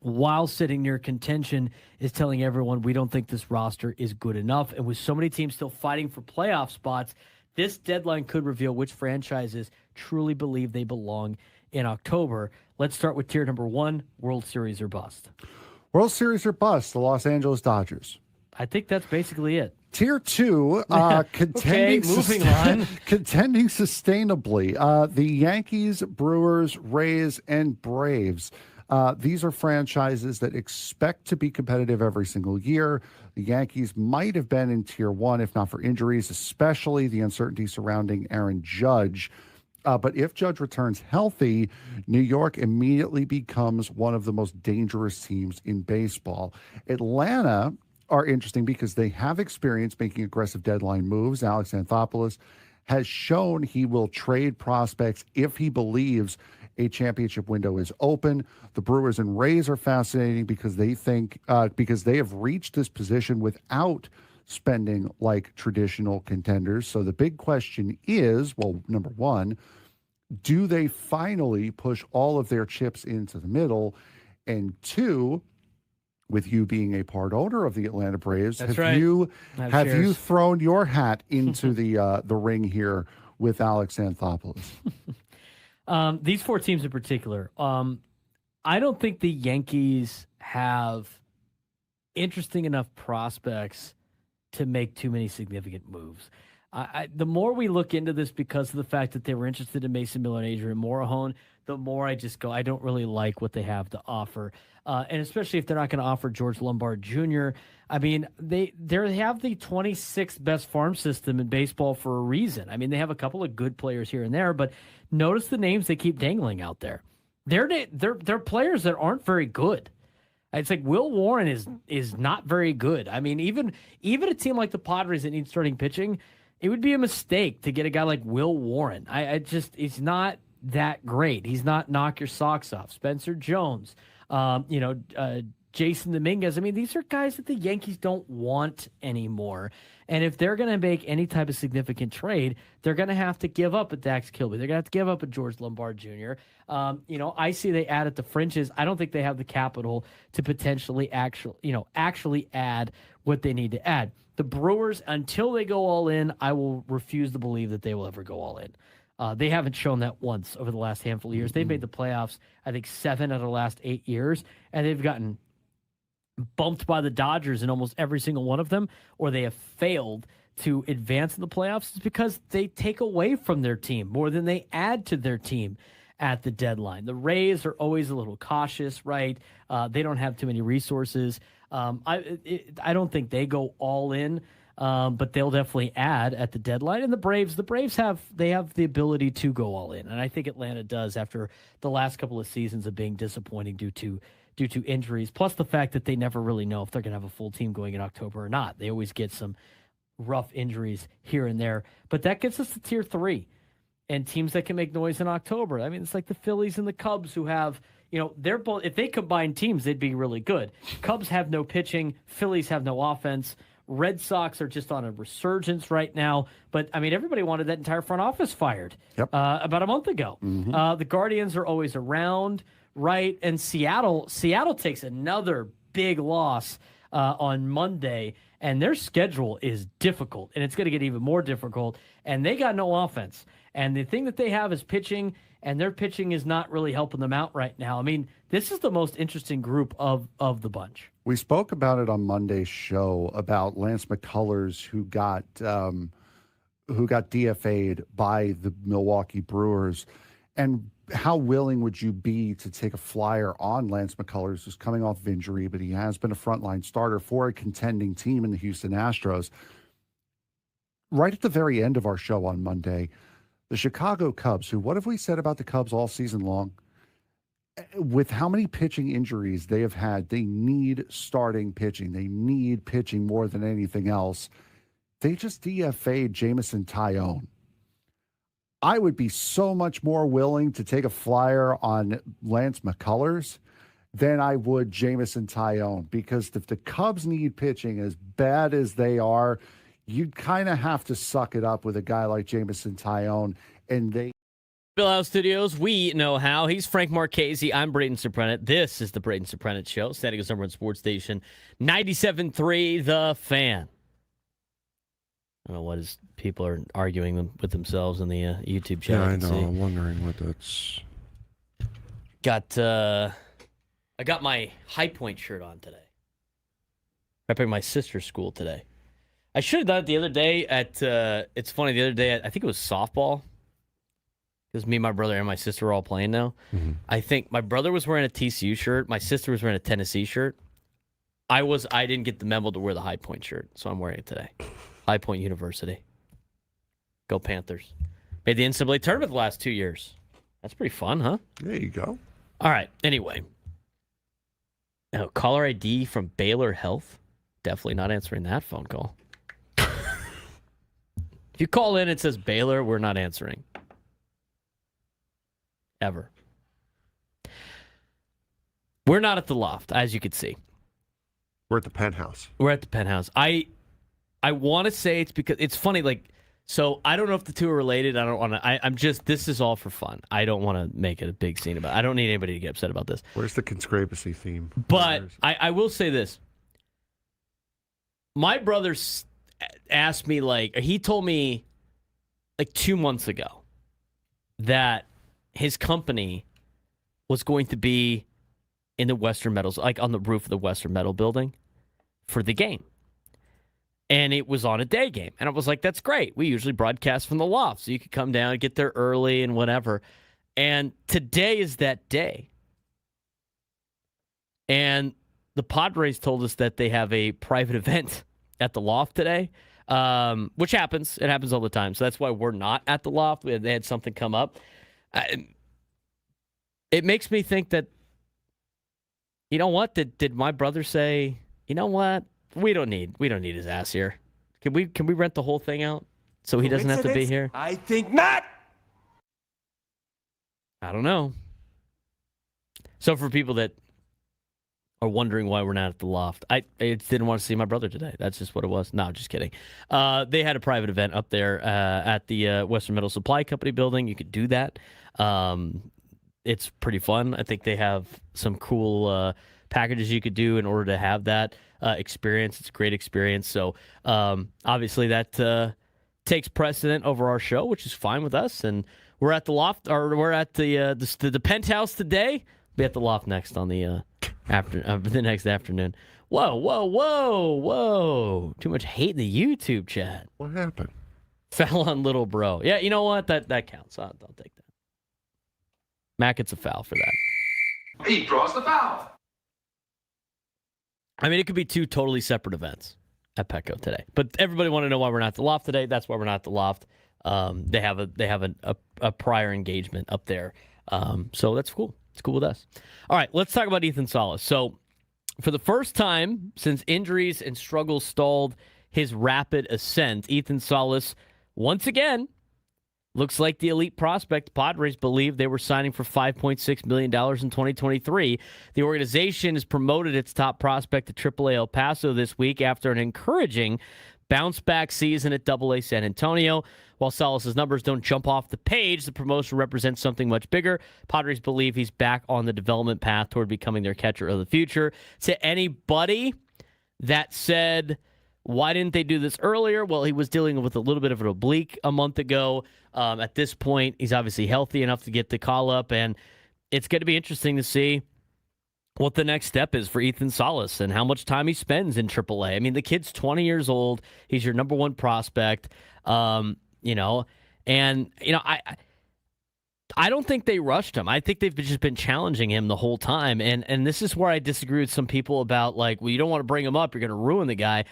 while sitting near contention is telling everyone, we don't think this roster is good enough. And with so many teams still fighting for playoff spots, this deadline could reveal which franchises truly believe they belong in October. Let's start with tier number 1, World Series or bust. World Series or bust, the Los Angeles Dodgers. I think that's basically it. Tier 2, contending, moving on. Contending sustainably. The Yankees, Brewers, Rays, and Braves. These are franchises that expect to be competitive every single year. The Yankees might have been in tier 1 if not for injuries, especially the uncertainty surrounding Aaron Judge. But if Judge returns healthy, New York immediately becomes one of the most dangerous teams in baseball. Atlanta are interesting because they have experience making aggressive deadline moves. Alex Anthopoulos has shown he will trade prospects if he believes a championship window is open. The Brewers and Rays are fascinating because they think because they have reached this position without spending like traditional contenders. So the big question is, well, number one, do they finally push all of their chips into the middle? And two, with you being a part owner of the Atlanta Braves, That's have right. you thrown your hat into the ring here with Alex Anthopoulos? These 4 teams in particular, I don't think the Yankees have interesting enough prospects to make too many significant moves. The more we look into this, because of the fact that they were interested in Mason Miller and Adrian Morejon, the more I just go, I don't really like what they have to offer. And especially if they're not going to offer George Lombard Jr. I mean, they have the 26th best farm system in baseball for a reason. I mean, they have a couple of good players here and there, but notice the names they keep dangling out there. They're players that aren't very good. It's like Will Warren is not very good. I mean, even a team like the Padres that needs starting pitching, it would be a mistake to get a guy like Will Warren. He's not that great. He's not knock your socks off. Spencer Jones, Jason Dominguez. I mean, these are guys that the Yankees don't want anymore. And if they're going to make any type of significant trade, they're going to have to give up a Dax Kilby. They're going to have to give up a George Lombard Jr. I see they add at the fringes. I don't think they have the capital to potentially actually add what they need to add. The Brewers, until they go all in, I will refuse to believe that they will ever go all in. They haven't shown that once over the last handful of years. They've made the playoffs, I think, 7 out of the last 8 years, and they've gotten bumped by the Dodgers in almost every single one of them, or they have failed to advance in the playoffs. It's because they take away from their team more than they add to their team at the deadline. The Rays are always a little cautious, right? They don't have too many resources. I don't think they go all in, but they'll definitely add at the deadline. And the Braves have the ability to go all in, and I think Atlanta does after the last couple of seasons of being disappointing due to injuries, plus the fact that they never really know if they're going to have a full team going in October or not. They always get some rough injuries here and there. But that gets us to tier 3 and teams that can make noise in October. I mean, it's like the Phillies and the Cubs who have, they're both, if they combine teams, they'd be really good. Cubs have no pitching. Phillies have no offense. Red Sox are just on a resurgence right now. But, I mean, everybody wanted that entire front office fired about a month ago. Mm-hmm. The Guardians are always around. Right, and Seattle takes another big loss on Monday, and their schedule is difficult, and it's going to get even more difficult, and they got no offense. And the thing that they have is pitching, and their pitching is not really helping them out right now. I mean, this is the most interesting group of the bunch. We spoke about it on Monday's show about Lance McCullers, who got DFA'd by the Milwaukee Brewers, and how willing would you be to take a flyer on Lance McCullers, who's coming off of injury, but he has been a frontline starter for a contending team in the Houston Astros? Right at the very end of our show on Monday, the Chicago Cubs, who, what have we said about the Cubs all season long? With how many pitching injuries they have had, they need starting pitching. They need pitching more than anything else. They just DFA'd Jameson Taillon. I would be so much more willing to take a flyer on Lance McCullers than I would Jameson Taillon, because if the Cubs need pitching as bad as they are, you'd kind of have to suck it up with a guy like Jameson Taillon. And they Bill House Studios, we know how. He's Frank Marchese. I'm Braden Surprenant. This is the Braden Surprenant Show, San Diego's number one sports station, 97.3 The Fan. I don't know what is people are arguing with themselves in the YouTube chat. Yeah, I know. See. I'm wondering what that's. I got my High Point shirt on today. Repping my sister's school today. I should have done it the other day at. It's funny. The other day, I think it was softball. Because me, my brother, and my sister are all playing now. Mm-hmm. I think my brother was wearing a TCU shirt. My sister was wearing a Tennessee shirt. I didn't get the memo to wear the High Point shirt, so I'm wearing it today. High Point University. Go Panthers. Made the NCAA tournament the last 2 years. That's pretty fun, huh? There you go. All right. Anyway. Now, caller ID from Baylor Health. Definitely not answering that phone call. If you call in and it says Baylor, we're not answering. Ever. We're not at the loft, as you can see. We're at the penthouse. We're at the penthouse. I want to say it's because it's funny, like, so I don't know if the two are related. I don't want to. This is all for fun. I don't want to make it a big scene about it. I don't need anybody to get upset about this. Where's the conspiracy theme? But I will say this. My brother asked me, he told me, 2 months ago that his company was going to be in the Western Metals, on the roof of the Western Metal building for the game. And it was on a day game. And I was like, that's great. We usually broadcast from the loft, so you could come down and get there early and whatever. And today is that day. And the Padres told us that they have a private event at the loft today, which happens. It happens all the time. So that's why we're not at the loft. They had something come up. It makes me think that, you know what? Did my brother say, you know what? We don't need his ass here. Can we rent the whole thing out so he doesn't have to be here? I think not. I don't know. So for people that are wondering why we're not at the loft, I didn't want to see my brother today. That's just what it was. No, just kidding. They had a private event up there at the Western Metal Supply Company building. You could do that. It's pretty fun. I think they have some cool packages you could do in order to have that experience. It's a great experience. So obviously that takes precedent over our show, which is fine with us. And we're at the loft, or we're at the penthouse today. Be at the loft next on the the next afternoon. Whoa! Too much hate in the YouTube chat. What happened? Foul on little bro. Yeah, you know what? That counts. I'll take that. Matt gets a foul for that. He draws the foul. I mean, it could be two totally separate events at Petco today. But everybody want to know why we're not at the loft today. That's why we're not at the loft. They have a prior engagement up there. So that's cool. It's cool with us. All right, let's talk about Ethan Salas. So for the first time since injuries and struggles stalled his rapid ascent, Ethan Salas, once again, looks like the elite prospect Padres believed they were signing for $5.6 million in 2023. The organization has promoted its top prospect to AAA El Paso this week after an encouraging bounce-back season at AA San Antonio. While Salas' numbers don't jump off the page, the promotion represents something much bigger. Padres believe he's back on the development path toward becoming their catcher of the future. To anybody that said, why didn't they do this earlier? Well, he was dealing with a little bit of an oblique a month ago. At this point, he's obviously healthy enough to get the call up, and it's going to be interesting to see what the next step is for Ethan Salas and how much time he spends in AAA. I mean, the kid's 20 years old. He's your number one prospect, I don't think they rushed him. I think they've just been challenging him the whole time, and this is where I disagree with some people about, you don't want to bring him up. You're going to ruin the guy.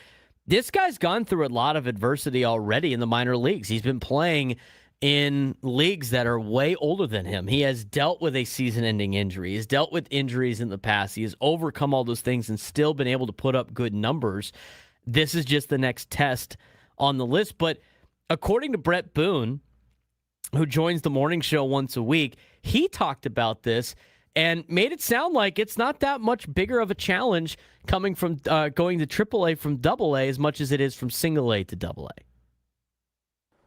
This guy's gone through a lot of adversity already in the minor leagues. He's been playing in leagues that are way older than him. He has dealt with a season-ending injury. He's dealt with injuries in the past. He has overcome all those things and still been able to put up good numbers. This is just the next test on the list. But according to Brett Boone, who joins the morning show once a week, he talked about this and made it sound like it's not that much bigger of a challenge coming from going to AAA from AA as much as it is from single A to AA.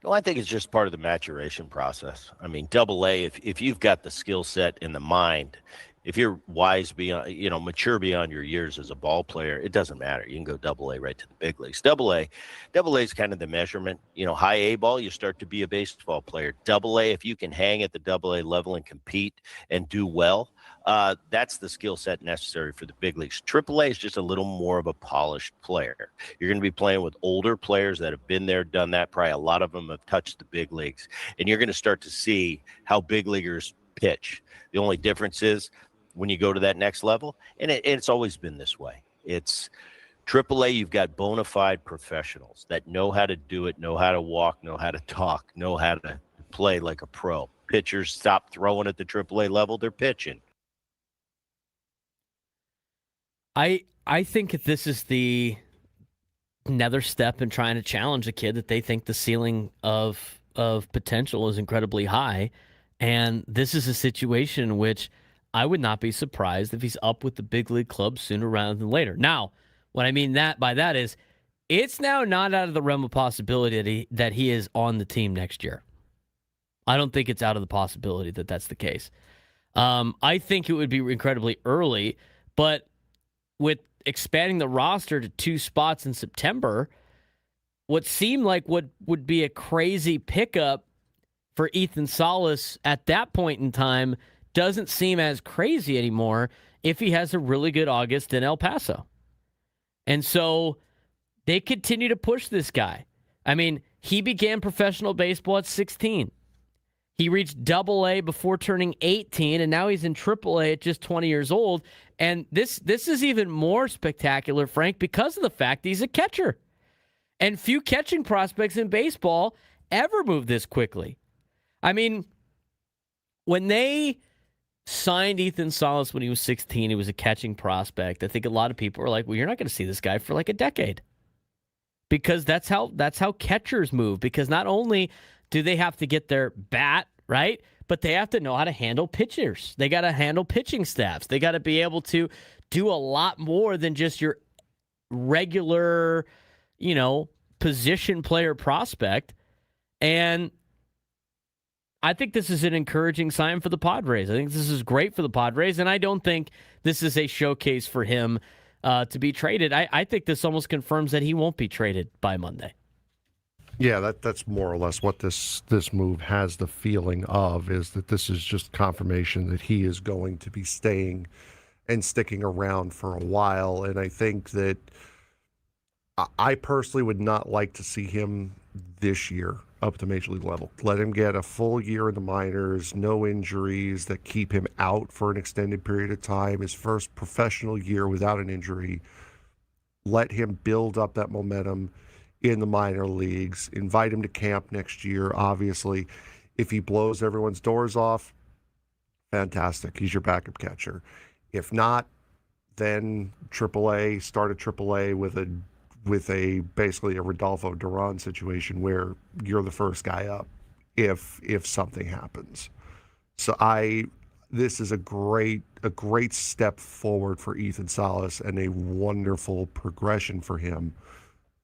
Well, I think it's just part of the maturation process. I mean, AA, if you've got the skill set and the mind, if you're wise beyond, mature beyond your years as a ball player, it doesn't matter. You can go AA right to the big leagues. AA is kind of the measurement. High A ball, you start to be a baseball player. AA, if you can hang at the AA level and compete and do well, that's the skill set necessary for the big leagues. AAA is just a little more of a polished player. You're going to be playing with older players that have been there, done that. Probably a lot of them have touched the big leagues. And you're going to start to see how big leaguers pitch. The only difference is when you go to that next level, and it's always been this way. It's AAA, you've got bona fide professionals that know how to do it, know how to walk, know how to talk, know how to play like a pro. Pitchers stop throwing at the AAA level, they're pitching. I think if this is another step in trying to challenge a kid that they think the ceiling of potential is incredibly high, and this is a situation in which I would not be surprised if he's up with the big league club sooner rather than later. Now, what I mean by that is it's now not out of the realm of possibility that he is on the team next year. I don't think it's out of the possibility that that's the case. I think it would be incredibly early, but with expanding the roster to 2 spots in September, what seemed like what would be a crazy pickup for Ethan Salas at that point in time doesn't seem as crazy anymore if he has a really good August in El Paso. And so they continue to push this guy. I mean, he began professional baseball at 16. He reached AA before turning 18, and now he's in AAA at just 20 years old. And this is even more spectacular, Frank, because of the fact he's a catcher. And few catching prospects in baseball ever move this quickly. I mean, when they signed Ethan Salas when he was 16, he was a catching prospect. I think a lot of people were like, well, you're not going to see this guy for like a decade. Because that's how catchers move. Because not only do they have to get their bat, right? But they have to know how to handle pitchers. They got to handle pitching staffs. They got to be able to do a lot more than just your regular, position player prospect. And I think this is an encouraging sign for the Padres. I think this is great for the Padres, and I don't think this is a showcase for him to be traded. I think this almost confirms that he won't be traded by Monday. Yeah, that's more or less what this move has the feeling of, is that this is just confirmation that he is going to be staying and sticking around for a while. And I think that I personally would not like to see him this year up to major league level. Let him get a full year in the minors, no injuries that keep him out for an extended period of time, his first professional year without an injury. Let him build up that momentum in the minor leagues, invite him to camp next year. Obviously, if he blows everyone's doors off, fantastic. He's your backup catcher. If not, then AAA, start at AAA with a basically a Rodolfo Duran situation where you're the first guy up if something happens. So this is a great step forward for Ethan Salas and a wonderful progression for him,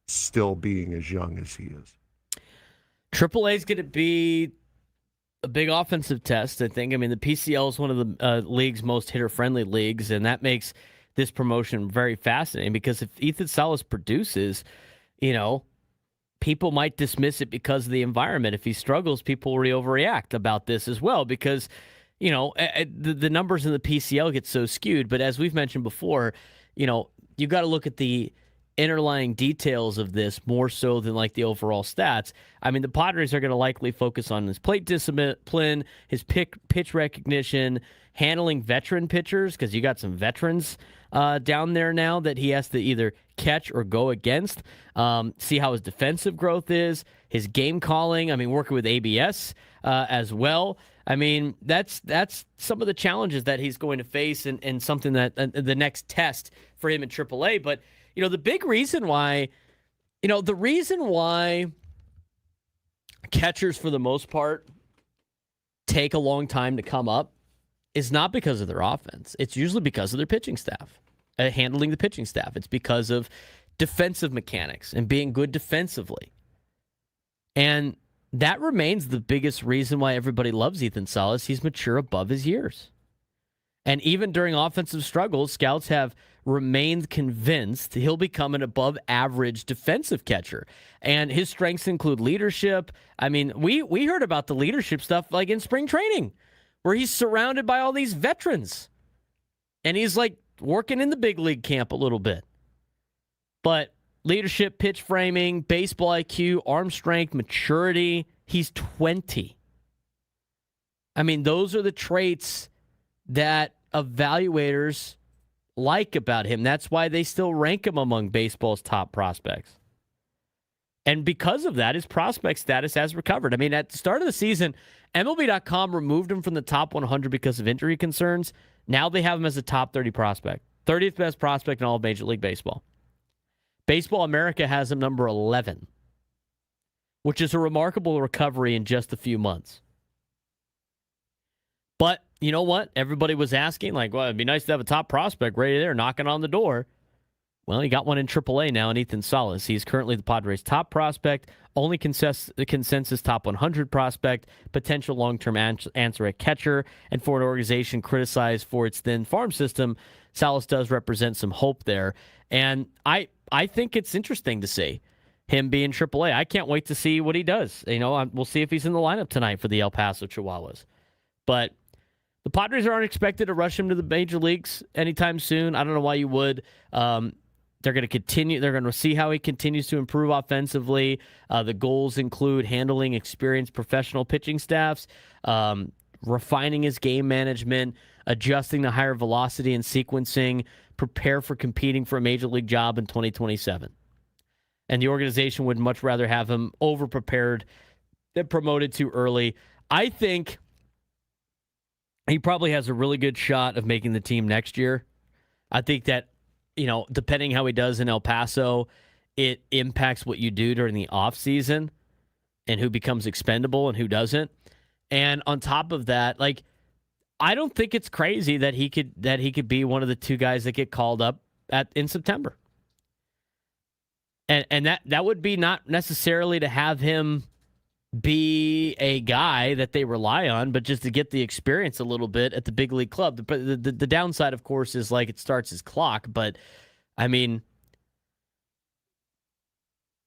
still being as young as he is. AAA is going to be a big offensive test, I think. I mean, the PCL is one of the league's most hitter-friendly leagues, and that makes this promotion very fascinating because if Ethan Salas produces, people might dismiss it because of the environment. If he struggles, people will overreact about this as well because, the numbers in the PCL get so skewed. But as we've mentioned before, you got to look at the underlying details of this more so than like the overall stats. I mean, the Padres are going to likely focus on his plate discipline, his pitch recognition, handling veteran pitchers, because you got some veterans down there now that he has to either catch or go against. See how his defensive growth is, his game calling. I mean, working with ABS as well. I mean, that's some of the challenges that he's going to face and something that the next test for him in AAA. But the big reason why, the reason why catchers for the most part take a long time to come up is not because of their offense. It's usually because of their pitching staff, handling the pitching staff. It's because of defensive mechanics and being good defensively. And that remains the biggest reason why everybody loves Ethan Salas. He's mature above his years. And even during offensive struggles, scouts have remained convinced he'll become an above-average defensive catcher. And his strengths include leadership. I mean, we heard about the leadership stuff like in spring training, where he's surrounded by all these veterans. And he's like working in the big league camp a little bit. But leadership, pitch framing, baseball IQ, arm strength, maturity, he's 20. I mean, those are the traits that evaluators like about him. That's why they still rank him among baseball's top prospects. And because of that, his prospect status has recovered. I mean, at the start of the season, MLB.com removed him from the top 100 because of injury concerns. Now they have him as a top 30 prospect, 30th best prospect in all of Major League Baseball. Baseball America has him number 11, which is a remarkable recovery in just a few months. But you know what? Everybody was asking, like, well, it'd be nice to have a top prospect right there knocking on the door. Well, he got one in AAA now in Ethan Salas. He's currently the Padres' top prospect, only consensus top 100 prospect, potential long-term answer at catcher, and for an organization criticized for its thin farm system, Salas does represent some hope there. And I think it's interesting to see him be in AAA. I can't wait to see what he does. You know, we'll see if he's in the lineup tonight for the El Paso Chihuahuas. But the Padres aren't expected to rush him to the major leagues anytime soon. I don't know why you would. They're going to continue. They're going to see how he continues to improve offensively. The goals include handling experienced professional pitching staffs, refining his game management, adjusting to higher velocity and sequencing, prepare for competing for a major league job in 2027. And the organization would much rather have him over-prepared than promoted too early. I think he probably has a really good shot of making the team next year. I think that, you know, depending how he does in El Paso, it impacts what you do during the offseason and who becomes expendable and who doesn't. And on top of that, like, I don't think it's crazy that he could be one of the two guys that get called up in September. And that would be not necessarily to have him be a guy that they rely on, but just to get the experience a little bit at the big league club. The downside, of course, is like it starts his clock. But, I mean,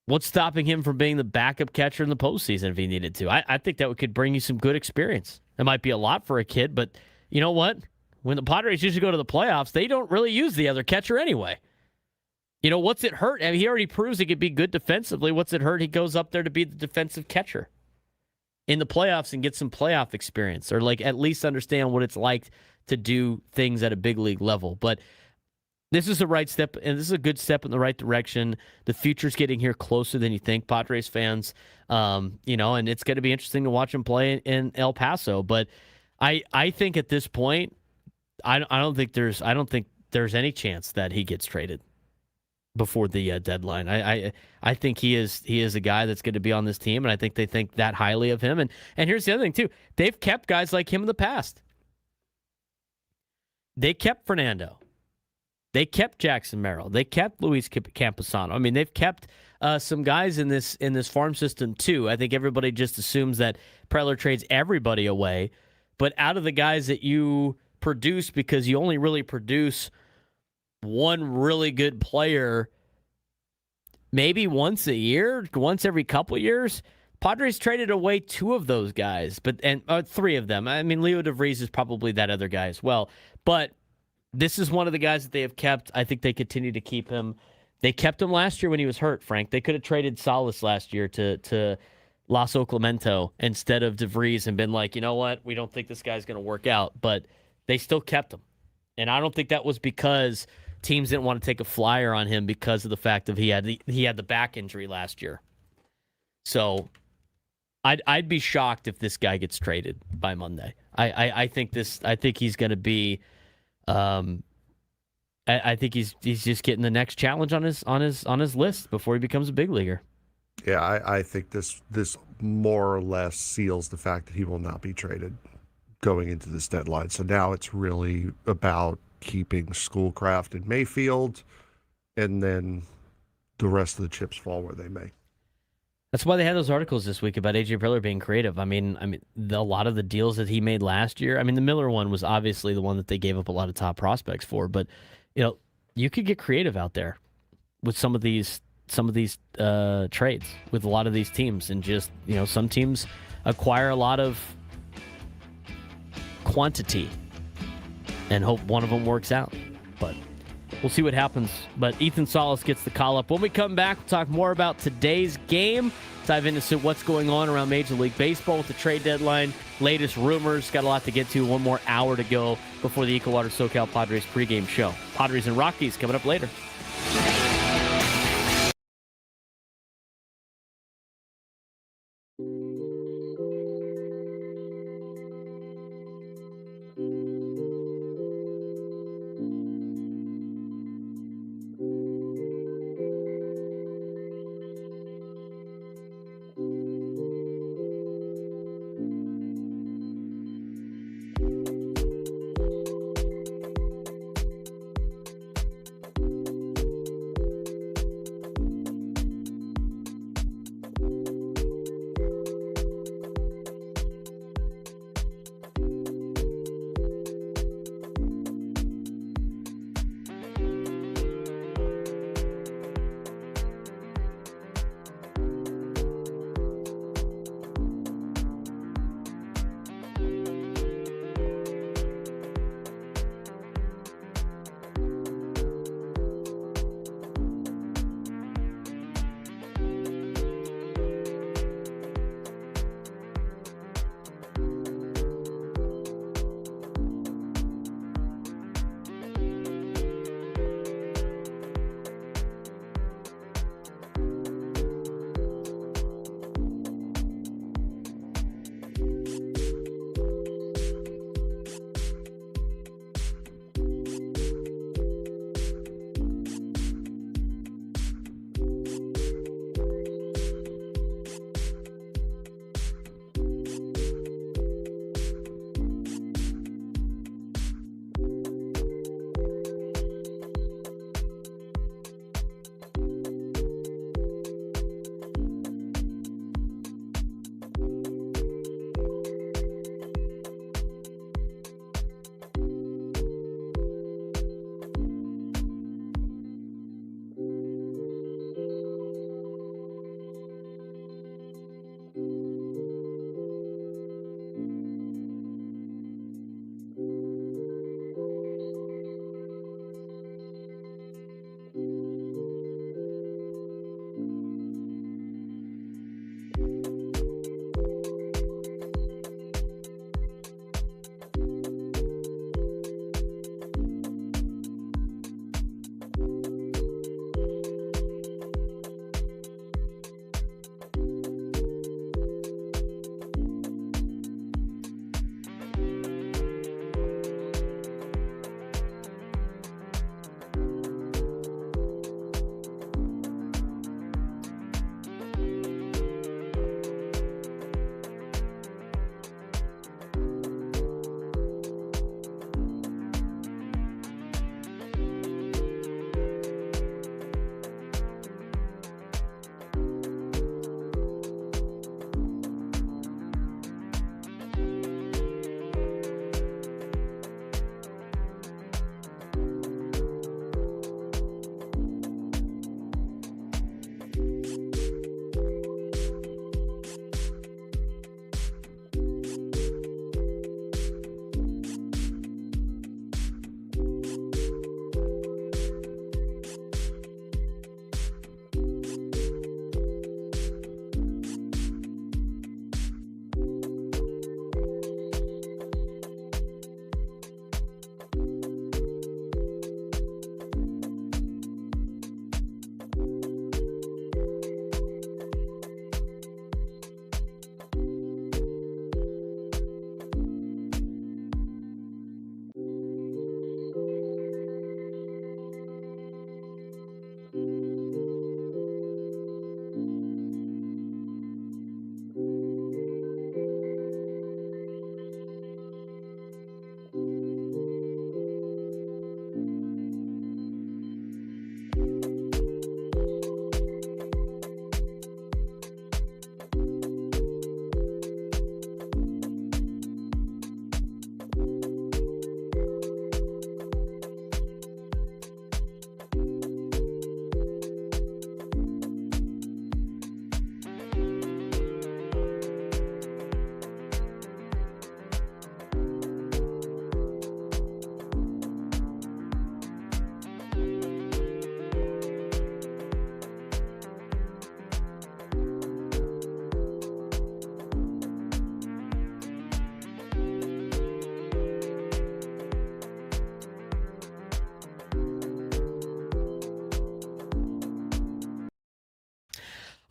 what's stopping him from being the backup catcher in the postseason if he needed to? I think that could bring you some good experience. It might be a lot for a kid, but you know what? When the Padres usually go to the playoffs, they don't really use the other catcher anyway. You know, what's it hurt? I mean, he already proves he could be good defensively. What's it hurt? He goes up there to be the defensive catcher in the playoffs and get some playoff experience, or like at least understand what it's like to do things at a big league level. But this is the right step, and this is a good step in the right direction. The future's getting here closer than you think, Padres fans. You know, and it's going to be interesting to watch him play in El Paso. But I think at this point, I don't think there's any chance that he gets traded before the deadline. I think he is a guy that's going to be on this team, and I think they think that highly of him. And here's the other thing too: they've kept guys like him in the past. They kept Fernando. They kept Jackson Merrill. They kept Luis Camposano. I mean, they've kept some guys in this farm system too. I think everybody just assumes that Preller trades everybody away, but out of the guys that you produce, because you only really produce one really good player maybe once a year, once every couple of years. Padres traded away two of those guys, and three of them. I mean, Leo DeVries is probably that other guy as well. But this is one of the guys that they have kept. I think they continue to keep him. They kept him last year when he was hurt, Frank. They could have traded Salas last year to Lasso Clemente instead of DeVries and been like, you know what, we don't think this guy's going to work out. But they still kept him. And I don't think that was because teams didn't want to take a flyer on him because of the fact that he had the back injury last year. So I'd be shocked if this guy gets traded by Monday. I think he's going to be. I think he's just getting the next challenge on his list before he becomes a big leaguer. Yeah, I think this more or less seals the fact that he will not be traded going into this deadline. So now it's really about keeping Schoolcraft and Mayfield, and then the rest of the chips fall where they may. That's why they had those articles this week about AJ Preller being creative. I mean, a lot of the deals that he made last year. I mean, the Miller one was obviously the one that they gave up a lot of top prospects for. But you could get creative out there with some of these trades with a lot of these teams, and just some teams acquire a lot of quantity and hope one of them works out. But we'll see what happens. But Ethan Salas gets the call up. When we come back, we'll talk more about today's game, dive into what's going on around Major League Baseball with the trade deadline, latest rumors. Got a lot to get to. One more hour to go before the Ecowater SoCal Padres pregame show. Padres and Rockies coming up later.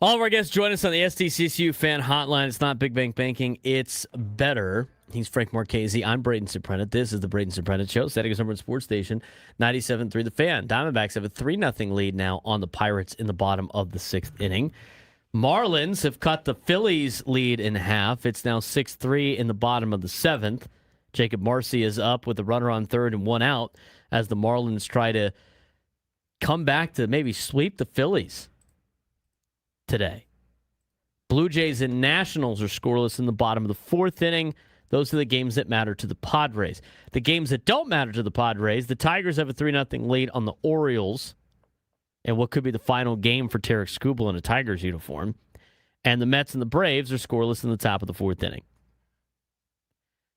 All of our guests join us on the SDCCU fan hotline. It's not Big Bank Banking, it's better. He's Frank Marchese. I'm Braden Surprenant. This is the Braden Surprenant Show, setting us number in Sports Station 97.3 The Fan. Diamondbacks have a 3-0 lead now on the Pirates in the bottom of the 6th inning. Marlins have cut the Phillies lead in half. It's now 6-3 in the bottom of the 7th. Jacob Marcy is up with a runner on third and 1 out as the Marlins try to come back to maybe sweep the Phillies today. Blue Jays and Nationals are scoreless in the bottom of the 4th inning. Those are the games that matter to the Padres. The games that don't matter to the Padres, the Tigers have a 3-0 lead on the Orioles and what could be the final game for Tarek Skubal in a Tigers uniform. And the Mets and the Braves are scoreless in the top of the 4th inning.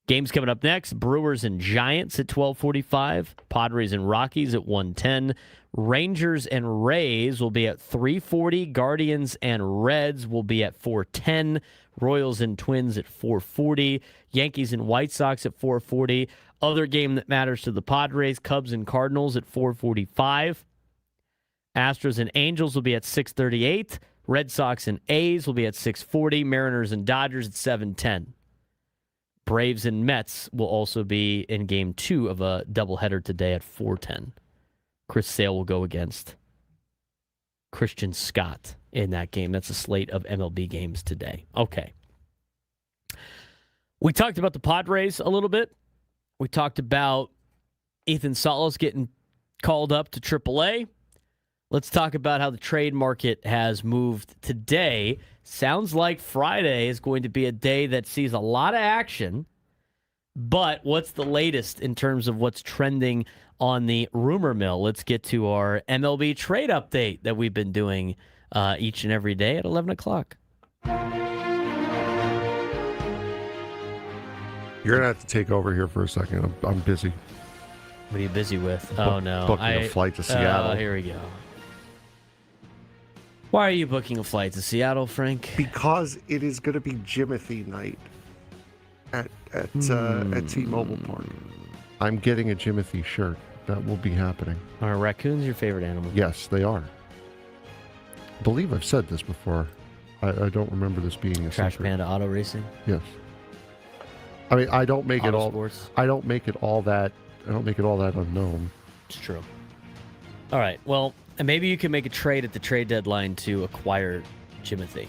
Games coming up next, Brewers and Giants at 12:45, Padres and Rockies at 1:10, Rangers and Rays will be at 3:40, Guardians and Reds will be at 4:10, Royals and Twins at 4:40, Yankees and White Sox at 4:40. Other game that matters to the Padres, Cubs and Cardinals at 4:45. Astros and Angels will be at 6:38, Red Sox and A's will be at 6:40, Mariners and Dodgers at 7:10. Braves and Mets will also be in game 2 of a doubleheader today at 4:10. Chris Sale will go against Christian Scott in that game. That's a slate of MLB games today. Okay. We talked about the Padres a little bit. We talked about Ethan Salas getting called up to AAA. Let's talk about how the trade market has moved today. Sounds like Friday is going to be a day that sees a lot of action. But what's the latest in terms of what's trending on the rumor mill? Let's get to our MLB trade update that we've been doing each and every day at 11 o'clock. You're going to have to take over here for a second. I'm busy. What are you busy with? Oh, no. Booking a flight to Seattle. Here we go. Why are you booking a flight to Seattle, Frank? Because it is going to be Jimothy night at T-Mobile Park. I'm getting a Jimothy shirt. That will be happening. Are raccoons your favorite animal? Yes, they are. I believe I've said this before. I don't remember this being a Trash secret. Panda Auto Racing? Yes. I mean, I don't make it all. Sports? I don't make it all that unknown. It's true. All right. Well, and maybe you can make a trade at the trade deadline to acquire Jimothy.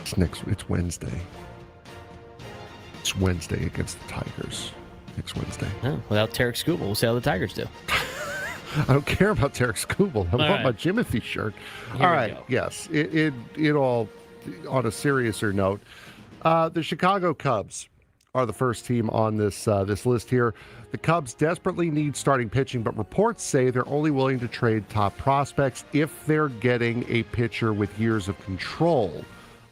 It's Wednesday. It's Wednesday against the Tigers. Next Wednesday. Oh, without Tarek Skubal, we'll see how the Tigers do. I don't care about Tarek Skubal. I want my Jimothy shirt. All right. Go. Yes. It all, on a seriouser note, the Chicago Cubs are the first team on this list here. The Cubs desperately need starting pitching, but reports say they're only willing to trade top prospects if they're getting a pitcher with years of control.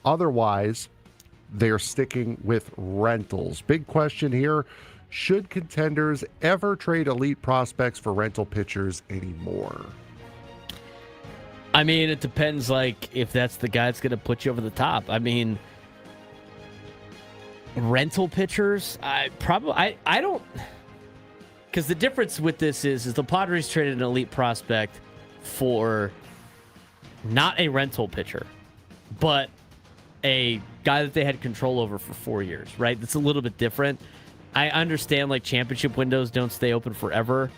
Otherwise, they're sticking with rentals. Big question here. Should contenders ever trade elite prospects for rental pitchers anymore? I mean, it depends, if that's the guy that's going to put you over the top. I mean, rental pitchers, I don't... Because the difference with this is the Padres traded an elite prospect for not a rental pitcher, but a guy that they had control over for 4 years, right? That's a little bit different. I understand, championship windows don't stay open forever,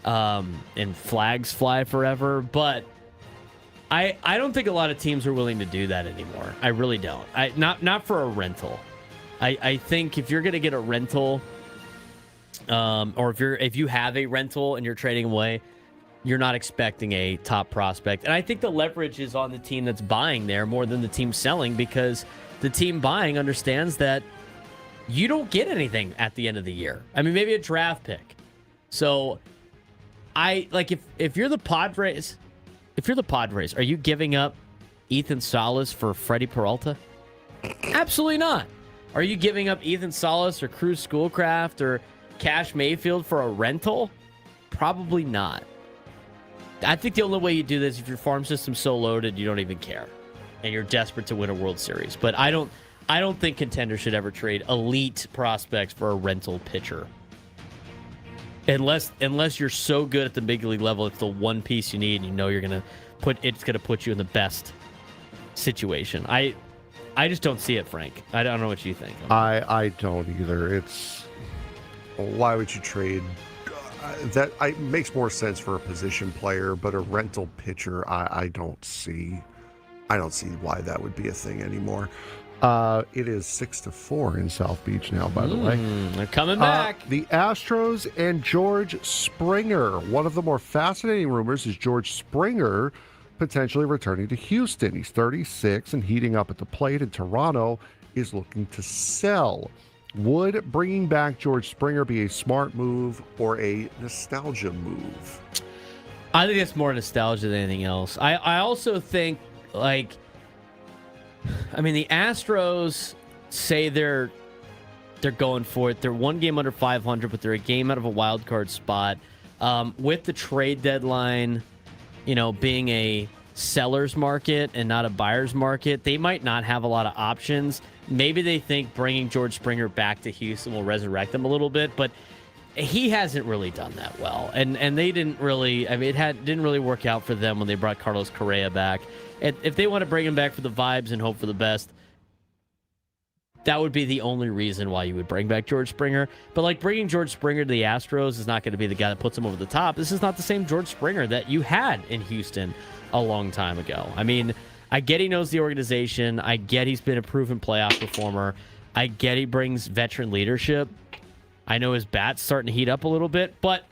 and flags fly forever, but I don't think a lot of teams are willing to do that anymore. I really don't. Not for a rental. I think if you're going to get a rental... or if you have a rental and you're trading away, you're not expecting a top prospect. And I think the leverage is on the team that's buying there more than the team selling, because the team buying understands that you don't get anything at the end of the year. I mean, maybe a draft pick. So if you're the Padres, are you giving up Ethan Salas for Freddie Peralta? Absolutely not. Are you giving up Ethan Salas or Cruz Schoolcraft or Cash Mayfield for a rental? Probably not. I think the only way you do this, if your farm system's so loaded you don't even care and you're desperate to win a World Series. But I don't think contenders should ever trade elite prospects for a rental pitcher. Unless you're so good at the big league level, it's the one piece you need and you know it's going to put you in the best situation. I just don't see it, Frank. I don't know what you think. I don't either. It's why would you trade? Makes more sense for a position player, but a rental pitcher, I don't see why that would be a thing anymore. It is 6-4 in South Beach now, by the way. They're coming back. The Astros and George Springer. One of the more fascinating rumors is George Springer potentially returning to Houston. He's 36 and heating up at the plate, and Toronto is looking to sell. Would bringing back George Springer be a smart move or a nostalgia move? I think it's more nostalgia than anything else. I also think, the Astros say they're going for it. They're one game under 500, but they're a game out of a wild card spot. With the trade deadline, being a seller's market and not a buyer's market, they might not have a lot of options. Maybe they think bringing George Springer back to Houston will resurrect them a little bit, but he hasn't really done that well. And they didn't really, didn't really work out for them when they brought Carlos Correa back. If they want to bring him back for the vibes and hope for the best, that would be the only reason why you would bring back George Springer. But bringing George Springer to the Astros is not going to be the guy that puts him over the top. This is not the same George Springer that you had in Houston a long time ago. I get he knows the organization. I get he's been a proven playoff performer. I get he brings veteran leadership. I know his bat's starting to heat up a little bit, but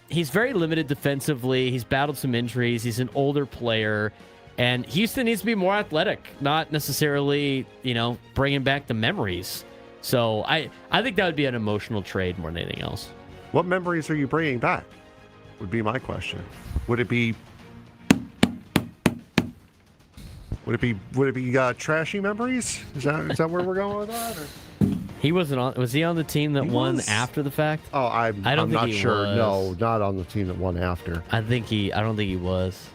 he's very limited defensively. He's battled some injuries. He's an older player. And Houston needs to be more athletic, not necessarily, bringing back the memories. So I think that would be an emotional trade more than anything else. What memories are you bringing back? Would be my question. Would it be trashy memories? Is that where we're going with that? Or? He wasn't on. Was he on the team that won after the fact? Oh, I'm not sure. Was. No, not on the team that won after. I don't think he was.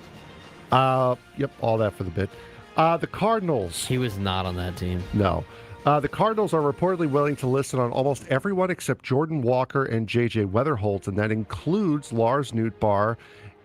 Yep, all that for the bit. The Cardinals. He was not on that team. No. The Cardinals are reportedly willing to listen on almost everyone except Jordan Walker and J.J. Weatherholt, and that includes Lars Nootbaar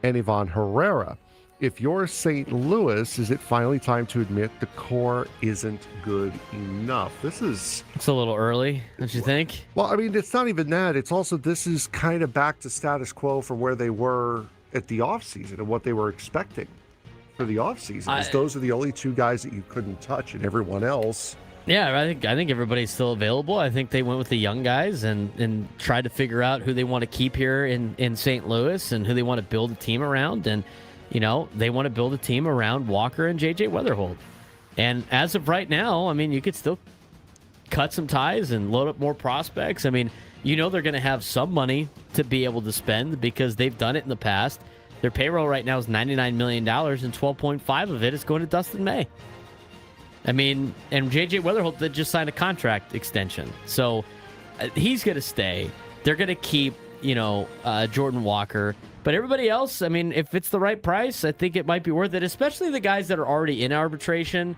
and Ivan Herrera. If you're St. Louis, is it finally time to admit the core isn't good enough? It's a little early, don't you think? Well, it's not even that. It's also, this is kind of back to status quo from where they were at the offseason and what they were expecting for the offseason. Those are the only two guys that you couldn't touch, and everyone else. Yeah, I think everybody's still available. I think they went with the young guys and tried to figure out who they want to keep here in St. Louis and who they want to build a team around. And they want to build a team around Walker and J.J. Weatherholt. And as of right now, you could still cut some ties and load up more prospects. They're going to have some money to be able to spend because they've done it in the past. Their payroll right now is $99 million, and 12.5 of it is going to Dustin May. And J.J. Weatherholt did just sign a contract extension. So he's going to stay. They're going to keep, Jordan Walker. But everybody else, if it's the right price, I think it might be worth it, especially the guys that are already in arbitration.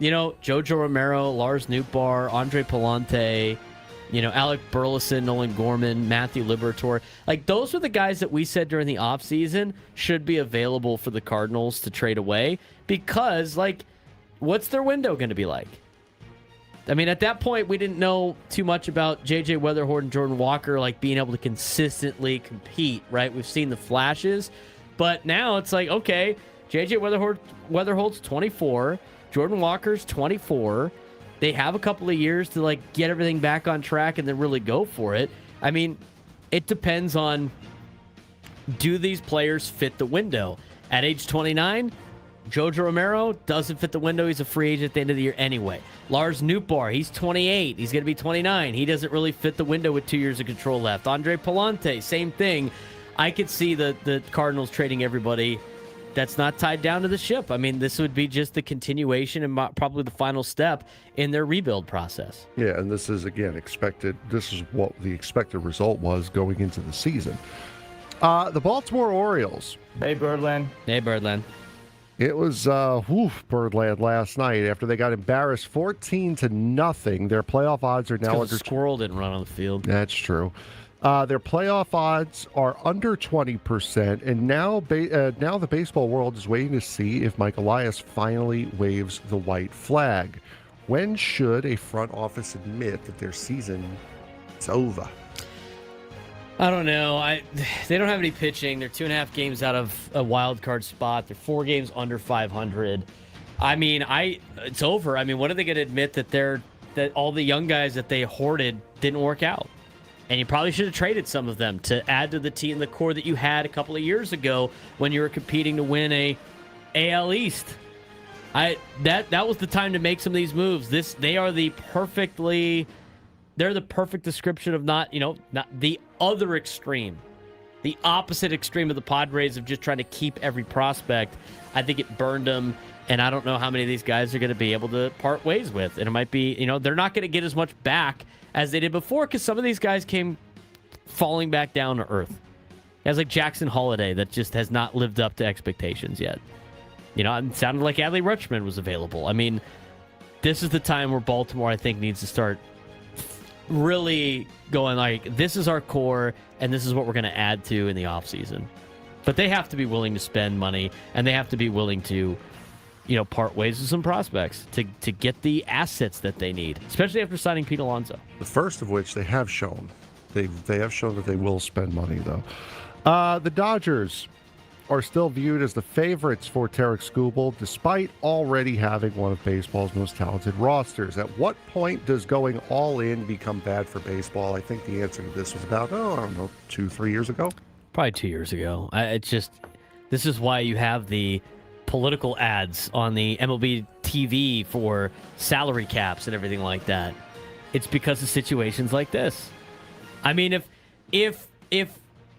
Jojo Romero, Lars Nootbaar, Andre Palante, Alec Burleson, Nolan Gorman, Matthew Liberatore. Those are the guys that we said during the offseason should be available for the Cardinals to trade away because, what's their window going to be like? At that point, we didn't know too much about J.J. Weatherholt and Jordan Walker, being able to consistently compete, right? We've seen the flashes, but now it's okay, J.J. Weatherholt's 24, Jordan Walker's 24. They have a couple of years to, get everything back on track and then really go for it. It depends on, do these players fit the window? At age 29, Jojo Romero doesn't fit the window. He's a free agent at the end of the year anyway. Lars Nootbaar, he's 28. He's going to be 29. He doesn't really fit the window with 2 years of control left. Andre Palante, same thing. I could see the Cardinals trading everybody that's not tied down to the ship. This would be just the continuation and probably the final step in their rebuild process. Yeah, and this is, again, expected. This is what the expected result was going into the season. The Baltimore Orioles. Hey, Birdland. Hey, Birdland. It was Birdland last night after they got embarrassed 14-0. Their playoff odds are now under. Squirrel didn't run on the field. That's true. Their playoff odds are under 20%, and now the baseball world is waiting to see if Mike Elias finally waves the white flag. When should a front office admit that their season is over? I don't know. They don't have any pitching. They're 2.5 games out of a wild card spot. They're 4 games under 500. I mean, it's over. I mean, what are they going to admit that all the young guys that they hoarded didn't work out? And you probably should have traded some of them to add to the team, the core that you had a couple of years ago when you were competing to win a AL East. That was the time to make some of these moves. They're the perfect description of not the other extreme, the opposite extreme of the Padres of just trying to keep every prospect. I think it burned them, and I don't know how many of these guys are going to be able to part ways with. And it might be, they're not going to get as much back as they did before because some of these guys came falling back down to earth. Guys like Jackson Holliday that just has not lived up to expectations yet. It sounded like Adley Rutschman was available. I mean, this is the time where Baltimore, I think, needs to start really going like, this is our core, and this is what we're going to add to in the offseason. But they have to be willing to spend money, and they have to be willing to part ways with some prospects to get the assets that they need, especially after signing Pete Alonso. The first of which they have shown. They have shown that they will spend money, though. The Dodgers are still viewed as the favorites for Tarek Skubal, despite already having one of baseball's most talented rosters. At what point does going all in become bad for baseball? I think the answer to this was about, 2-3 years ago. Probably 2 years ago. This is why you have the political ads on the MLB TV for salary caps and everything like that. It's because of situations like this. I mean, if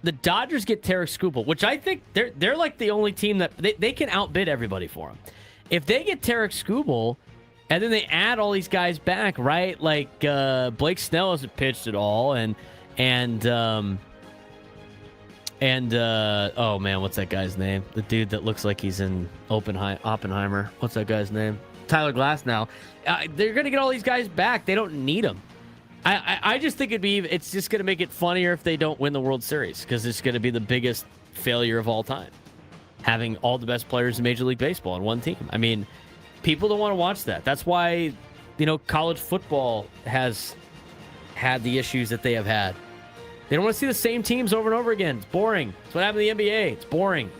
the Dodgers get Tarek Skubal, which I think they're like the only team that they can outbid everybody for him. If they get Tarek Skubal and then they add all these guys back, right? Like Blake Snell hasn't pitched at all, and oh man, what's that guy's name? The dude that looks like he's in Oppenheimer. What's that guy's name? Tyler Glasnow. They're gonna get all these guys back. They don't need them. I just think it's just gonna make it funnier if they don't win the World Series because it's gonna be the biggest failure of all time, having all the best players in Major League Baseball on one team. I mean, people don't want to watch that. That's why college football has had the issues that they have had. They don't want to see the same teams over and over again. It's boring. That's what happened in the NBA. It's boring.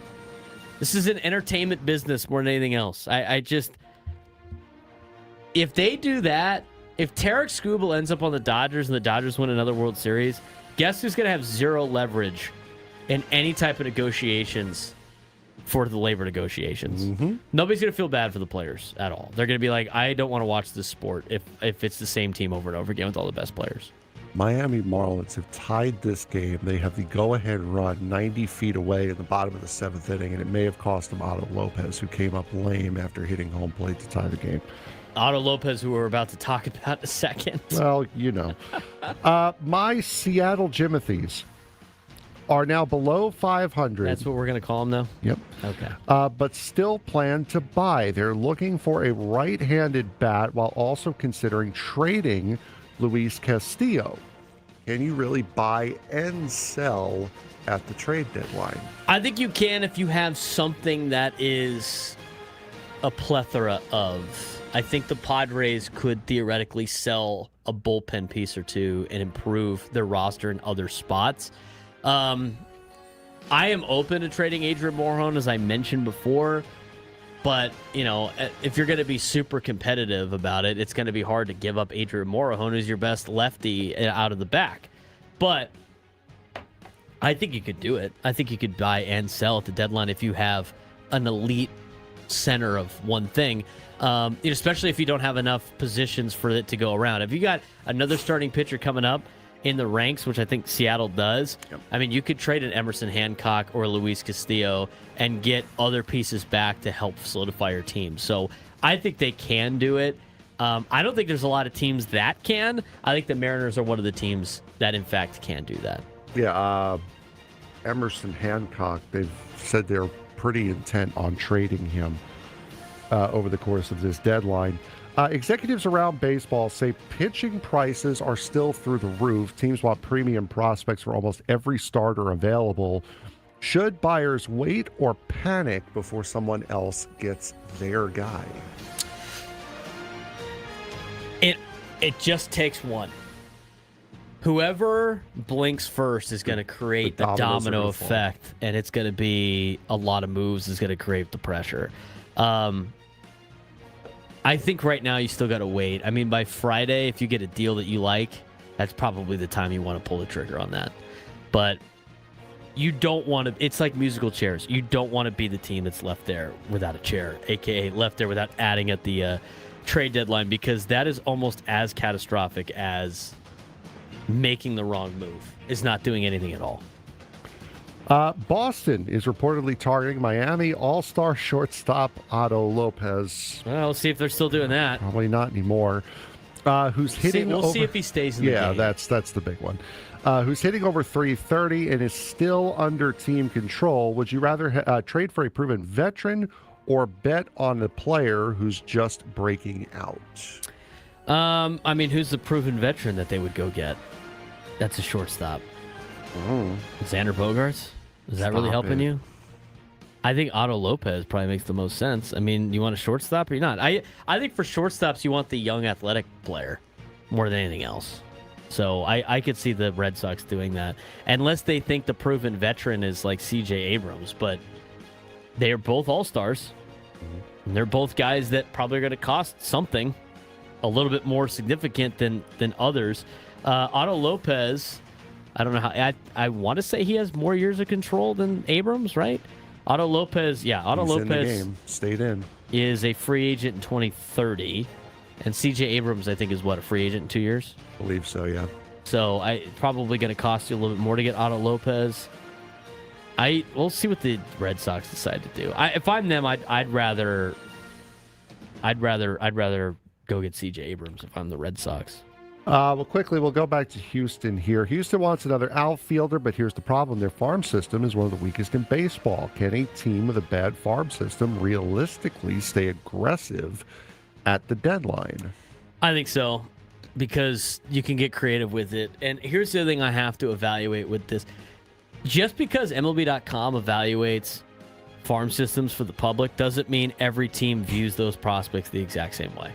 This is an entertainment business more than anything else. If they do that, if Tarek Skubal ends up on the Dodgers and the Dodgers win another World Series, guess who's going to have zero leverage in any type of negotiations for the labor negotiations? Mm-hmm. Nobody's going to feel bad for the players at all. They're going to be like, I don't want to watch this sport if it's the same team over and over again with all the best players. Miami Marlins have tied this game. They have the go-ahead run 90 feet away in the bottom of the 7th inning, and it may have cost them Otto Lopez, who came up lame after hitting home plate to tie the game. Otto Lopez, who we're about to talk about in a second. Well, my Seattle Jimothy's are now below 500. That's what we're going to call them now? Yep. Okay. But still plan to buy. They're looking for a right-handed bat while also considering trading Luis Castillo. Can you really buy and sell at the trade deadline? I think you can if you have something that is a plethora of. I think the Padres could theoretically sell a bullpen piece or two and improve their roster in other spots. I am open to trading Adrian Morejon, as I mentioned before. But, if you're going to be super competitive about it, it's going to be hard to give up Adrian Morejon, who's your best lefty out of the back. But I think you could do it. I think you could buy and sell at the deadline if you have an elite center of one thing, especially if you don't have enough positions for it to go around. If you got another starting pitcher coming up in the ranks, which I think Seattle does, yep. I mean, you could trade an Emerson Hancock or Luis Castillo and get other pieces back to help solidify your team. So I think they can do it. I don't think there's a lot of teams that can. I think the Mariners are one of the teams that, in fact, can do that. Yeah, Emerson Hancock, they've said they're pretty intent on trading him over the course of this deadline. Executives around baseball say pitching prices are still through the roof. Teams want premium prospects for almost every starter available. Should buyers wait or panic before someone else gets their guy? It just takes one. Whoever blinks first is going to create the domino effect, and it's going to be a lot of moves is going to create the pressure. I think right now you still got to wait. I mean, by Friday, if you get a deal that you like, that's probably the time you want to pull the trigger on that. But you don't want to, it's like musical chairs. You don't want to be the team that's left there without a chair, aka left there without adding at the trade deadline, because that is almost as catastrophic as making the wrong move, is not doing anything at all. Boston is reportedly targeting Miami all-star shortstop Otto Lopez. Well, we'll see if they're still doing that. Probably not anymore. Who's hitting? We'll see if he stays in the game. Yeah, that's the big one. Who's hitting over 330 and is still under team control. Would you rather trade for a proven veteran or bet on a player who's just breaking out? I mean, who's the proven veteran that they would go get? That's a shortstop. Xander Bogaerts? Is that really helping you? I think Otto Lopez probably makes the most sense. I mean, you want a shortstop or you're not? I think for shortstops, you want the young athletic player more than anything else. So I could see the Red Sox doing that. Unless they think the proven veteran is like C.J. Abrams. But they are both all-stars. And they're both guys that probably are going to cost something a little bit more significant than others. Otto Lopez, I don't know how. I want to say he has more years of control than Abrams, right? Otto Lopez, yeah. Otto He's Lopez in the game. Stayed in. Is a free agent in 2030. And C.J. Abrams, I think, is what, a free agent in 2 years? I believe so, yeah. So probably going to cost you a little bit more to get Otto Lopez. We'll see what the Red Sox decide to do. If I'm them, I'd rather go get C.J. Abrams if I'm the Red Sox. Well, quickly, we'll go back to Houston here. Houston wants another outfielder, but here's the problem. Their farm system is one of the weakest in baseball. Can a team with a bad farm system realistically stay aggressive at the deadline? I think so, because you can get creative with it. And here's the other thing I have to evaluate with this. Just because MLB.com evaluates farm systems for the public doesn't mean every team views those prospects the exact same way.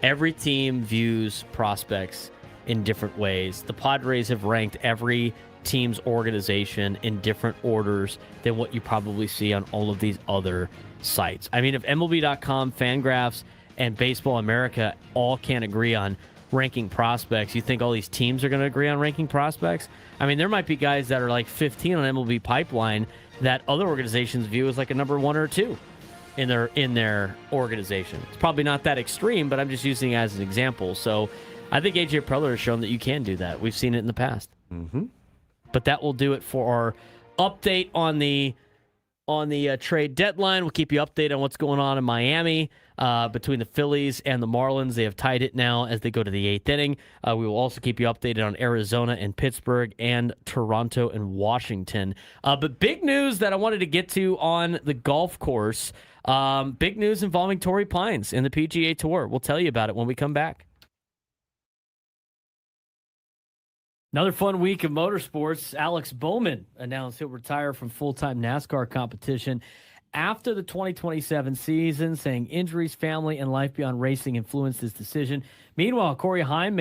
Every team views prospects in different ways. The Padres have ranked every team's organization in different orders than what you probably see on all of these other sites. I mean, if MLB.com, Fangraphs, and Baseball America all can't agree on ranking prospects, you think all these teams are going to agree on ranking prospects? I mean, there might be guys that are like 15 on MLB Pipeline that other organizations view as like a number 1 or 2 in their organization. It's probably not that extreme, but I'm just using it as an example. So I think AJ Preller has shown that you can do that. We've seen it in the past. Mm-hmm. But that will do it for our update on the trade deadline. We'll keep you updated on what's going on in Miami between the Phillies and the Marlins. They have tied it now as they go to the 8th inning. We will also keep you updated on Arizona and Pittsburgh and Toronto and Washington. But big news that I wanted to get to on the golf course. Big news involving Torrey Pines in the PGA Tour. We'll tell you about it when we come back. Another fun week of motorsports. Alex Bowman announced he'll retire from full-time NASCAR competition after the 2027 season, saying injuries, family, and life beyond racing influenced his decision. Meanwhile, Corey Heim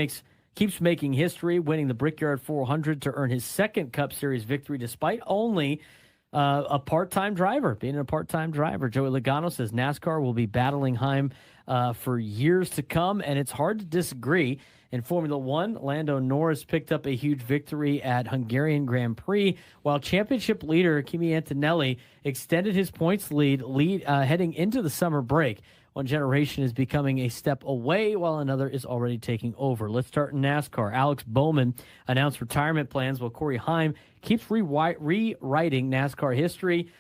keeps making history, winning the Brickyard 400 to earn his second Cup Series victory, despite only being a part-time driver. Joey Logano says NASCAR will be battling Heim for years to come, and it's hard to disagree. In Formula One, Lando Norris picked up a huge victory at Hungarian Grand Prix, while championship leader Kimi Antonelli extended his points lead heading into the summer break. One generation is becoming a step away, while another is already taking over. Let's start in NASCAR. Alex Bowman announced retirement plans, while Corey Heim keeps rewriting NASCAR history.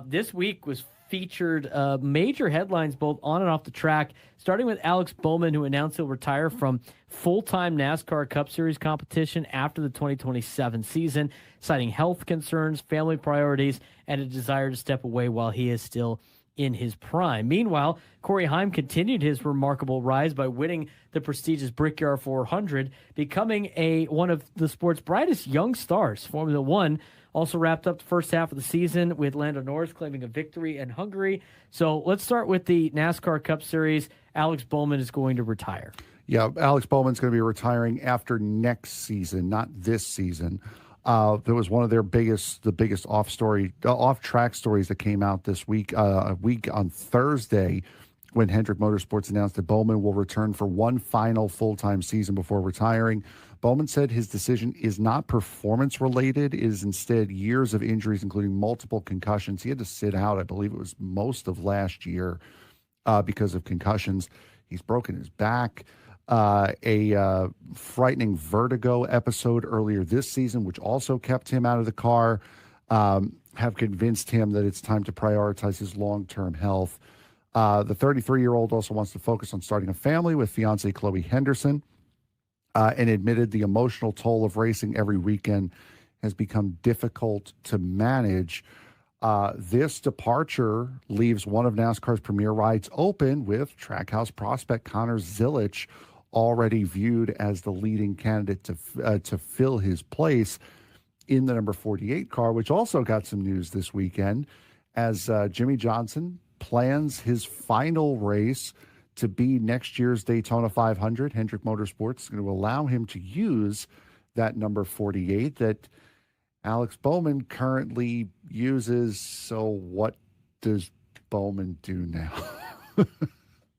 This week was featured major headlines both on and off the track, starting with Alex Bowman, who announced he'll retire from full-time NASCAR Cup Series competition after the 2027 season, citing health concerns, family priorities, and a desire to step away while he is still in his prime. Meanwhile, Corey Heim continued his remarkable rise by winning the prestigious Brickyard 400, becoming one of the sport's brightest young stars. Formula One also wrapped up the first half of the season with Lando Norris claiming a victory in Hungary. So let's start with the NASCAR Cup Series. Alex Bowman is going to retire. Yeah, Alex Bowman's going to be retiring after next season, not this season. There was one of their biggest off-track stories that came out this week, a week on Thursday, when Hendrick Motorsports announced that Bowman will return for one final full-time season before retiring. Bowman said his decision is not performance-related. It is instead years of injuries, including multiple concussions. He had to sit out, I believe it was most of last year, because of concussions. He's broken his back. A frightening vertigo episode earlier this season, which also kept him out of the car, have convinced him that it's time to prioritize his long-term health. The 33-year-old also wants to focus on starting a family with fiancée Chloe Henderson, and admitted the emotional toll of racing every weekend has become difficult to manage. This departure leaves one of NASCAR's premier rides open, with Trackhouse prospect Connor Zilisch already viewed as the leading candidate to fill his place in the number 48 car, which also got some news this weekend as Jimmy Johnson plans his final race to be next year's Daytona 500. Hendrick Motorsports is going to allow him to use that number 48 that Alex Bowman currently uses. So what does Bowman do now?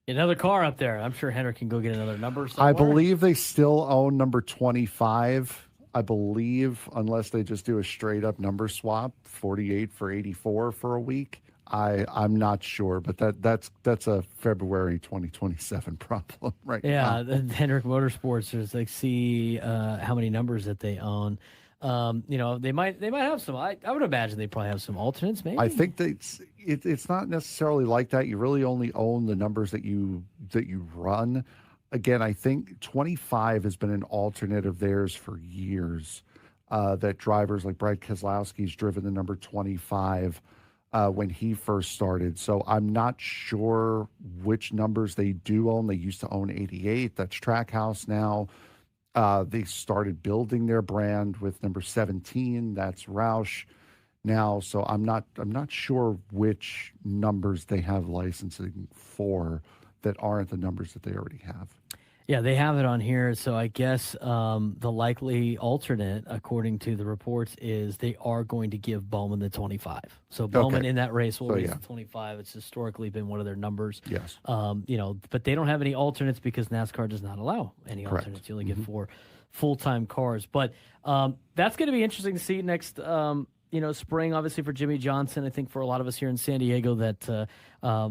Another car up there. I'm sure Hendrick can go get another number somewhere. I believe they still own number 25. I believe, unless they just do a straight up number swap, 48 for 84 for a week. I'm not sure, but that's a February 2027 problem right now. Yeah, Hendrick Motorsports is like, see how many numbers that they own. They might have some. I would imagine they probably have some alternates. Maybe. I think that it's not necessarily like that. You really only own the numbers that you run. Again, I think 25 has been an alternate of theirs for years. That drivers like Brad Keselowski's driven the number 25 when he first started. So I'm not sure which numbers they do own. They used to own 88. That's Trackhouse now. They started building their brand with number 17. That's Roush now. So I'm not sure which numbers they have licensing for that aren't the numbers that they already have. Yeah, they have it on here. So I guess the likely alternate, according to the reports, is they are going to give Bowman the 25. So Bowman in that race will race the 25. It's historically been one of their numbers. Yes. But they don't have any alternates because NASCAR does not allow any Correct. alternates. You only get 4 full-time cars. But that's going to be interesting to see next spring, obviously, for Jimmy Johnson. I think for a lot of us here in San Diego that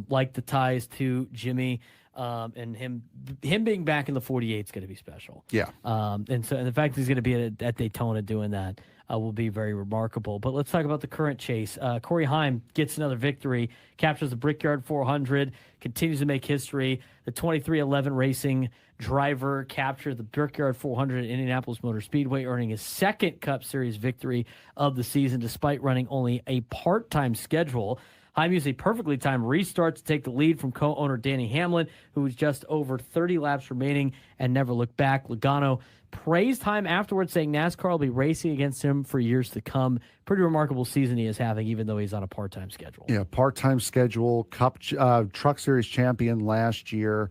like the ties to Jimmy. And him being back in the 48 is going to be special. Yeah. And the fact that he's going to be at Daytona doing that will be very remarkable. But let's talk about the current chase. Corey Heim gets another victory, captures the Brickyard 400, continues to make history. The 2311 Racing driver captured the Brickyard 400 at Indianapolis Motor Speedway, earning his second Cup Series victory of the season, despite running only a part-time schedule. Heim used a perfectly timed restart to take the lead from co-owner Danny Hamlin, who was just over 30 laps remaining and never looked back. Logano praised Heim afterwards, saying NASCAR will be racing against him for years to come. Pretty remarkable season he is having, even though he's on a part-time schedule. Yeah, part-time schedule, Cup Truck Series champion last year.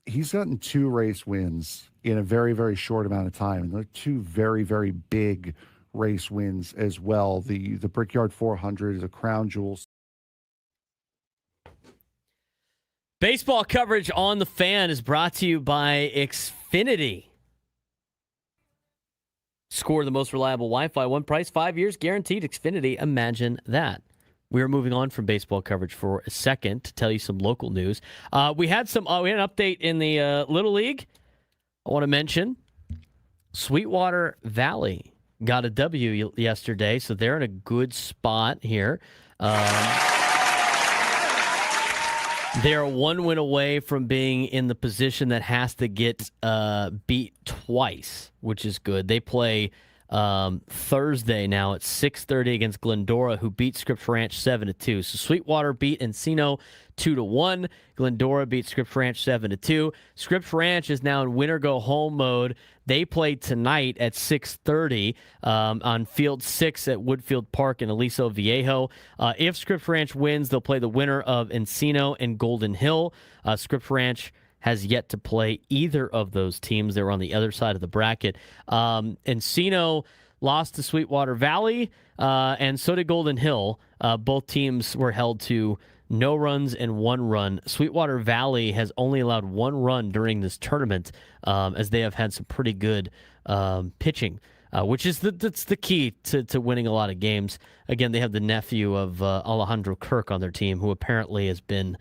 He's gotten 2 race wins in a very, very short amount of time, and they're 2 very, very big race wins as well. The Brickyard 400 is a crown jewel. Baseball coverage on The Fan is brought to you by Xfinity. Score the most reliable Wi-Fi, one price, 5 years guaranteed. Xfinity, imagine that. We are moving on from baseball coverage for a second to tell you some local news. We had an update in the Little League. I want to mention Sweetwater Valley got a W yesterday, so they're in a good spot here. They're 1 win away from being in the position that has to get beat twice, which is good. They play Thursday now at 6:30 against Glendora, who beat Scripps Ranch 7-2. So Sweetwater beat Encino 2-1. Glendora beat Scripps Ranch 7-2. Scripps Ranch is now in winner go home mode. They play tonight at 6:30 on Field 6 at Woodfield Park in Aliso Viejo. If Scripps Ranch wins, they'll play the winner of Encino and Golden Hill. Scripps Ranch has yet to play either of those teams. They're on the other side of the bracket. Encino lost to Sweetwater Valley, and so did Golden Hill. Both teams were held to no runs and 1 run. Sweetwater Valley has only allowed 1 run during this tournament, as they have had some pretty good pitching, which is that's the key to winning a lot of games. Again, they have the nephew of Alejandro Kirk on their team, who apparently has been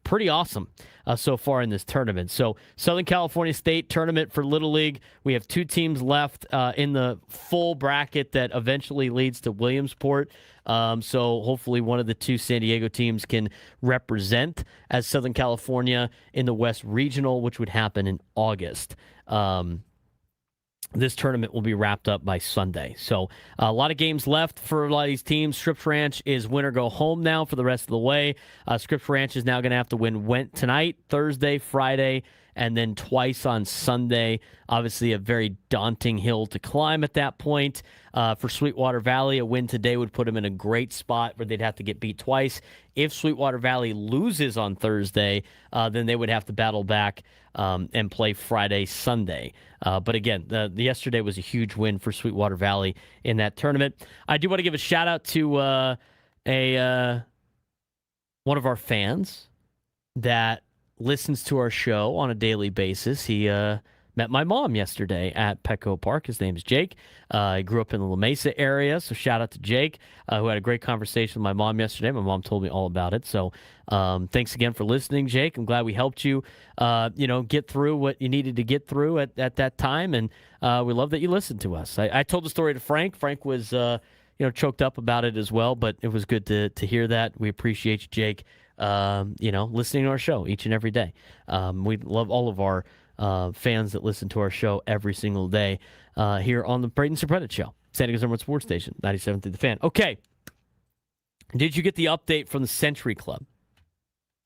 pretty awesome so far in this tournament. So Southern California State tournament for Little League. We have 2 teams left in the full bracket that eventually leads to Williamsport. So hopefully one of the 2 San Diego teams can represent as Southern California in the West Regional, which would happen in August. This tournament will be wrapped up by Sunday. So a lot of games left for a lot of these teams. Scripps Ranch is winner go home now for the rest of the way. Scripps Ranch is now going to have to win tonight, Thursday, Friday, and then twice on Sunday. Obviously a very daunting hill to climb at that point. For Sweetwater Valley, a win today would put them in a great spot where they'd have to get beat twice. If Sweetwater Valley loses on Thursday, then they would have to battle back and play Friday, Sunday. But again, the yesterday was a huge win for Sweetwater Valley in that tournament. I do want to give a shout out to one of our fans that listens to our show on a daily basis. He met my mom yesterday at Petco Park. His name is Jake. He grew up in the La Mesa area, so shout out to Jake, who had a great conversation with my mom yesterday. My mom told me all about it. So thanks again for listening, Jake. I'm glad we helped you, get through what you needed to get through at that time, and we love that you listened to us. I told the story to Frank. Frank was choked up about it as well, but it was good to hear that. We appreciate you, Jake. Listening to our show each and every day. We love all of our fans that listen to our show every single day here on the Braden Surprenant Show, San Diego's #1 sports station, 97.3 The Fan. Okay. Did you get the update from the Century Club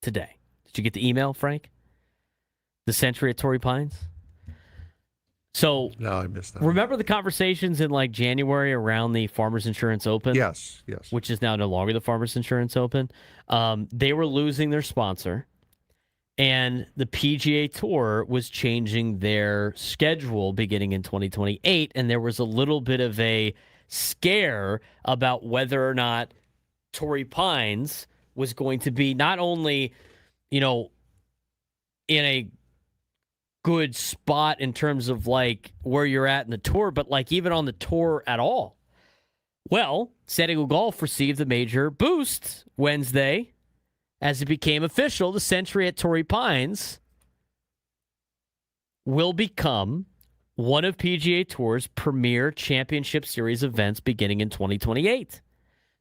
today? Did you get the email, Frank? The Century at Torrey Pines? So, No, I missed that. remember the conversations in January around the Farmers Insurance Open? Yes. Which is now no longer the Farmers Insurance Open. They were losing their sponsor, and the PGA Tour was changing their schedule beginning in 2028, and there was a little bit of a scare about whether or not Torrey Pines was going to be not only, in a good spot in terms of where you're at in the tour, but even on the tour at all. Well, San Diego Golf received a major boost Wednesday as it became official. The Century at Torrey Pines will become one of PGA Tour's premier championship series events beginning in 2028.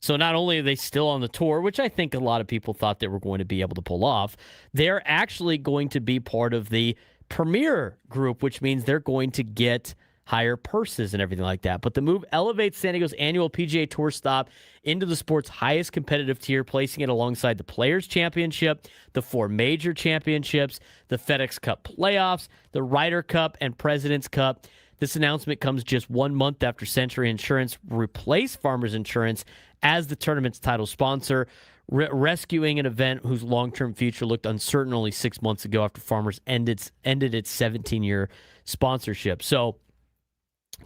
So not only are they still on the tour, which I think a lot of people thought they were going to be able to pull off, they're actually going to be part of the premier group, which means they're going to get higher purses and everything like that. But the move elevates San Diego's annual PGA Tour stop into the sport's highest competitive tier, placing it alongside the Players' Championship, the 4 major championships, the FedEx Cup playoffs, the Ryder Cup, and President's Cup. This announcement comes just 1 month after Century Insurance replaced Farmers Insurance as the tournament's title sponsor, rescuing an event whose long-term future looked uncertain only 6 months ago after Farmers ended its 17-year sponsorship. So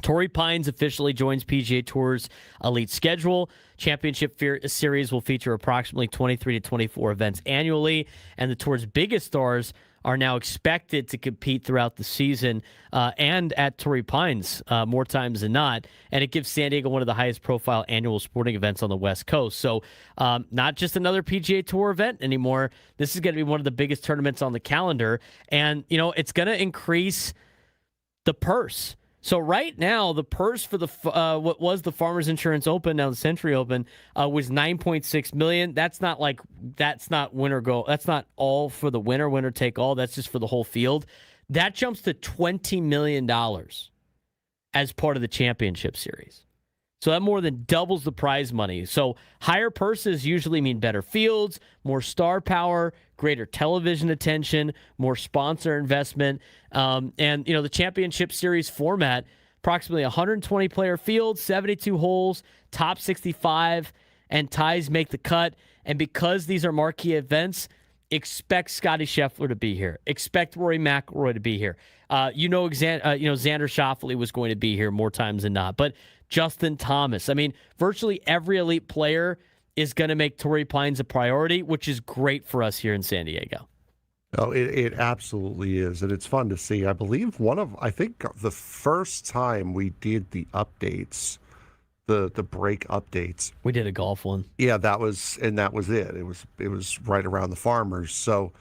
Torrey Pines officially joins PGA Tour's elite schedule. Championship Series will feature approximately 23 to 24 events annually, and the Tour's biggest stars are now expected to compete throughout the season and at Torrey Pines more times than not, and it gives San Diego one of the highest profile annual sporting events on the West Coast. So not just another PGA Tour event anymore. This is going to be one of the biggest tournaments on the calendar, and it's going to increase the purse. So right now, the purse for the what was the Farmers Insurance Open, now the Century Open, was $9.6 million. That's not winner go. That's not all for the winner take all. That's just for the whole field. That jumps to $20 million as part of the championship series. So that more than doubles the prize money. So higher purses usually mean better fields, more star power, greater television attention, more sponsor investment. And, the championship series format, approximately 120 player field, 72 holes, top 65, and ties make the cut. And because these are marquee events, expect Scotty Scheffler to be here. Expect Rory McIlroy to be here. Xander Schauffele was going to be here more times than not. But Justin Thomas. I mean, virtually every elite player is going to make Torrey Pines a priority, which is great for us here in San Diego. Oh, it absolutely is. And it's fun to see. I believe I think the first time we did the updates, the break updates. We did a golf one. Yeah, that was it. It was right around the Farmers. So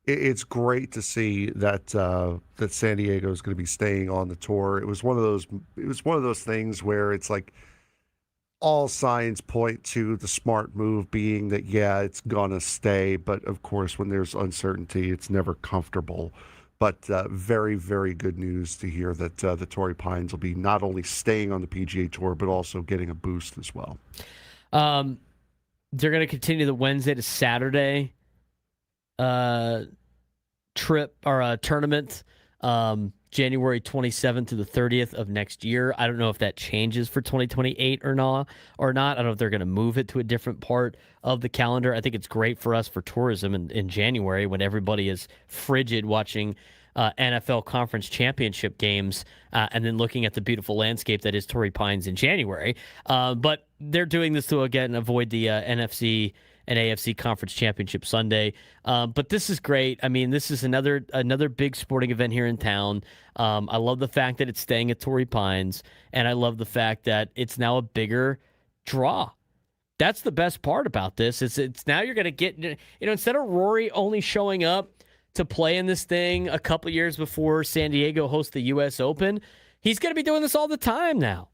it's great to see that that San Diego is going to be staying on the tour. It was one of those things where it's like all signs point to the smart move being that, yeah, it's going to stay. But of course, when there's uncertainty, it's never comfortable. But very, very good news to hear that the Torrey Pines will be not only staying on the PGA Tour, but also getting a boost as well. They're going to continue the Wednesday to Saturday trip or tournament, January 27th to the 30th of next year. I don't know if that changes for 2028 or not. I don't know if they're going to move it to a different part of the calendar. I think it's great for us for tourism in January when everybody is frigid watching NFL Conference Championship games and then looking at the beautiful landscape that is Torrey Pines in January. But they're doing this to, again, avoid the NFC and AFC Conference Championship Sunday. But this is great. I mean, this is another big sporting event here in town. I love the fact that it's staying at Torrey Pines, and I love the fact that it's now a bigger draw. That's the best part about this. It's now you're going to get, instead of Rory only showing up to play in this thing a couple years before San Diego hosts the U.S. Open, he's going to be doing this all the time now.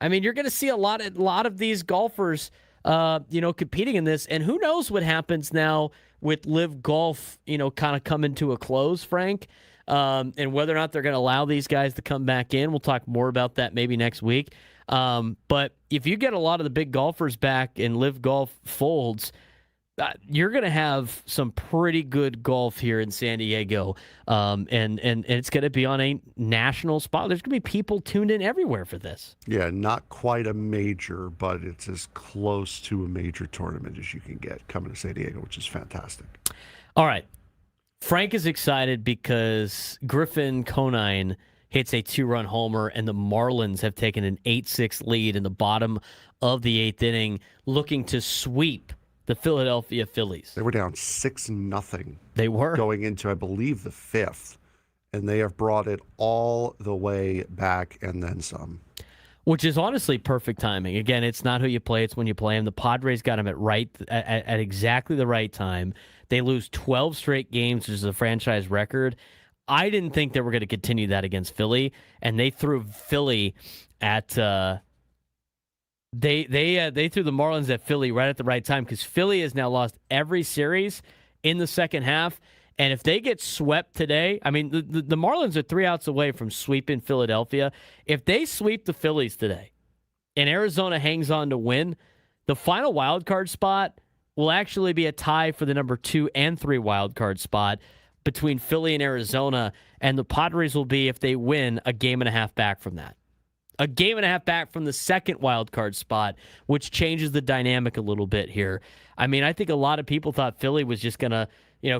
I mean, you're going to see a lot of these golfers competing in this. And who knows what happens now with Live Golf, kind of coming to a close, Frank, and whether or not they're going to allow these guys to come back in. We'll talk more about that maybe next week. But if you get a lot of the big golfers back in Live Golf folds, you're going to have some pretty good golf here in San Diego. And it's going to be on a national spot. There's going to be people tuned in everywhere for this. Yeah, not quite a major, but it's as close to a major tournament as you can get coming to San Diego, which is fantastic. All right. Frank is excited because Griffin Conine hits a 2-run homer, and the Marlins have taken an 8-6 lead in the bottom of the 8th inning, looking to sweep the Philadelphia Phillies. They were down 6-0. They were. Going into, I believe, the 5th. And they have brought it all the way back and then some. Which is honestly perfect timing. Again, it's not who you play, it's when you play them. The Padres got them at exactly the right time. They lose 12 straight games, which is a franchise record. I didn't think they were going to continue that against Philly, and they threw Philly at They threw the Marlins at Philly right at the right time because Philly has now lost every series in the second half. And if they get swept today, I mean, the Marlins are 3 outs away from sweeping Philadelphia. If they sweep the Phillies today and Arizona hangs on to win, the final wild card spot will actually be a tie for the number 2 and 3 wild card spot between Philly and Arizona. And the Padres will be, if they win, a game and a half back from that. A game and a half back from the second wild card spot, which changes the dynamic a little bit here. I mean, I think a lot of people thought Philly was just going to,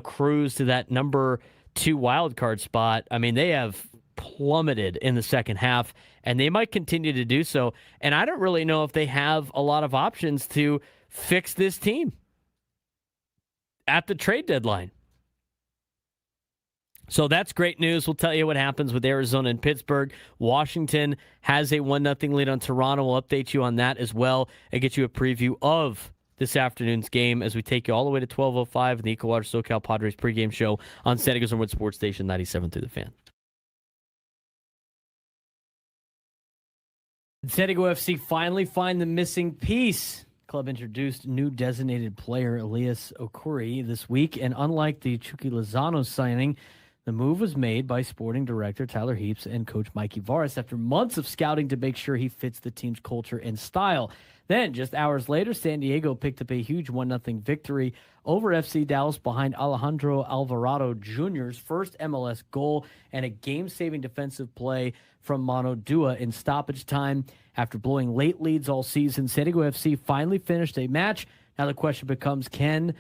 cruise to that number 2 wild card spot. I mean, they have plummeted in the second half, and they might continue to do so. And I don't really know if they have a lot of options to fix this team at the trade deadline. So that's great news. We'll tell you what happens with Arizona and Pittsburgh. Washington has a 1-0 lead on Toronto. We'll update you on that as well and get you a preview of this afternoon's game as we take you all the way to 12:05 in the EcoWater SoCal Padres pregame show on San Diego's Norwood Sports Station 97 through the Fan. San Diego FC finally find the missing piece. Club introduced new designated player Elias Okuri this week, and unlike the Chucky Lozano signing, The move was made by sporting director Tyler Heaps and coach Mikey Varas after months of scouting to make sure he fits the team's culture and style. Then, just hours later, San Diego picked up a huge 1-0 victory over FC Dallas behind Alejandro Alvarado Jr.'s first MLS goal and a game-saving defensive play from Mano Dua in stoppage time. After blowing late leads all season, San Diego FC finally finished a match. Now the question becomes, can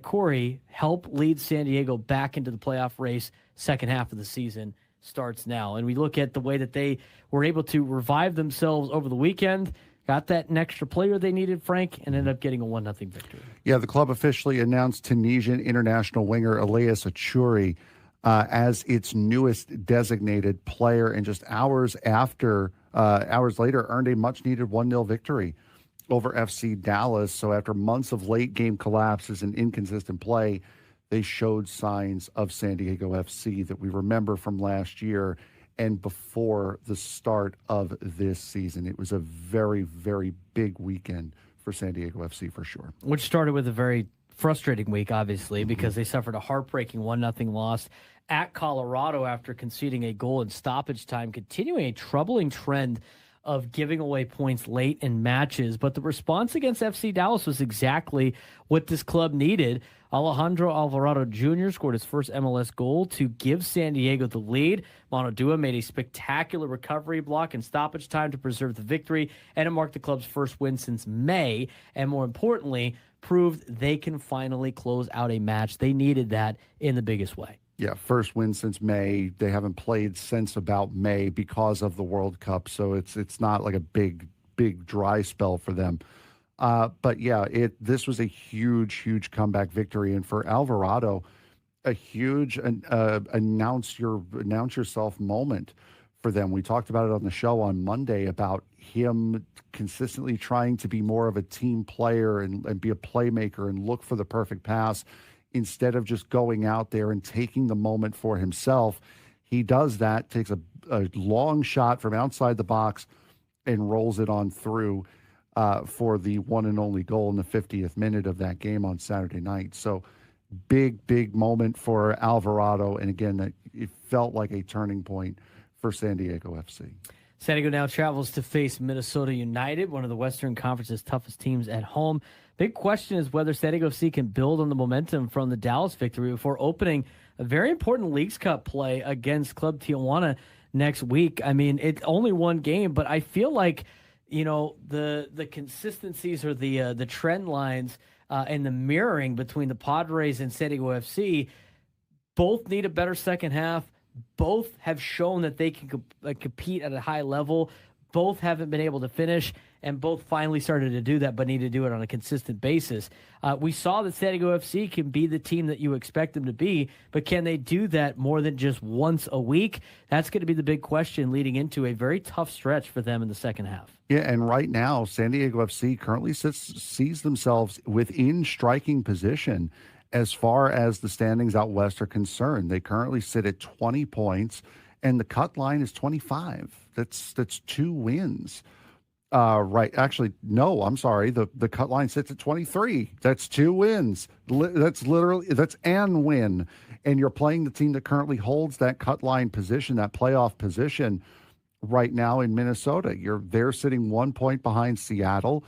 Corey help lead San Diego back into the playoff race? Second half of the season starts now. And we look at the way that they were able to revive themselves over the weekend, got that extra player they needed, Frank, and ended up getting a 1-0 victory. Yeah, the club officially announced Tunisian international winger Elias Achouri as its newest designated player, and just hours later earned a much-needed 1-0 victory over FC Dallas. So after months of late game collapses and inconsistent play, they showed signs of San Diego FC that we remember from last year and before the start of this season. It was a very, very big weekend for San Diego FC for sure. Which started with a very frustrating week, obviously, because they suffered a heartbreaking 1-0 loss at Colorado after conceding a goal in stoppage time, continuing a troubling trend of giving away points late in matches. But the response against FC Dallas was exactly what this club needed. Alejandro Alvarado Jr. scored his first MLS goal to give San Diego the lead. Mano Dua made a spectacular recovery block in stoppage time to preserve the victory, and it marked the club's first win since May, and more importantly, proved they can finally close out a match. They needed that in the biggest way. Yeah, first win since May. They haven't played since about May because of the World Cup, so it's not like a big dry spell for them. But yeah, this was a huge comeback victory, and for Alvarado, a huge announce yourself moment for them. We talked about it on the show on Monday about him consistently trying to be more of a team player and be a playmaker and look for the perfect pass. Instead of just going out there and taking the moment for himself, he does that, takes a long shot from outside the box and rolls it on through for the one and only goal in the 50th minute of that game on Saturday night. So big moment for Alvarado. And again, it felt like a turning point for San Diego FC. San Diego now travels to face Minnesota United, one of the Western Conference's toughest teams at home. Big question is whether San Diego FC can build on the momentum from the Dallas victory before opening a very important Leagues Cup play against Club Tijuana next week. I mean, it's only one game, but I feel like, you know, the consistencies or the trend lines and the mirroring between the Padres and San Diego FC both need a better second half. Both have shown that they can compete at a high level. Both haven't been able to finish, and both finally started to do that, but need to do it on a consistent basis. We saw that San Diego FC can be the team that you expect them to be, but can they do that more than just once a week? That's going to be the big question leading into a very tough stretch for them in the second half. Yeah, and right now, San Diego FC currently sees themselves within striking position as far as the standings out west are concerned. They currently sit at 20 points, and the cut line is 25. That's 2 wins. Right. Actually, no, I'm sorry. The cut line sits at 23. That's 2 wins. That's an win. And you're playing the team that currently holds that cut line position, that playoff position right now in Minnesota. They're sitting 1 point behind Seattle.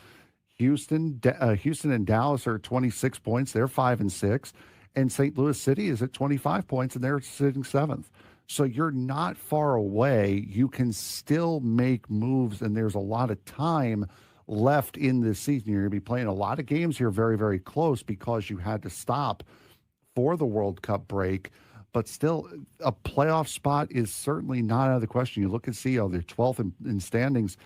Houston and Dallas are 26 points. They're 5 and 6. And St. Louis City is at 25 points, and they're sitting 7th. So you're not far away. You can still make moves, and there's a lot of time left in this season. You're going to be playing a lot of games here very, very close because you had to stop for the World Cup break. But still, a playoff spot is certainly not out of the question. You look and see, they're 12th in standings.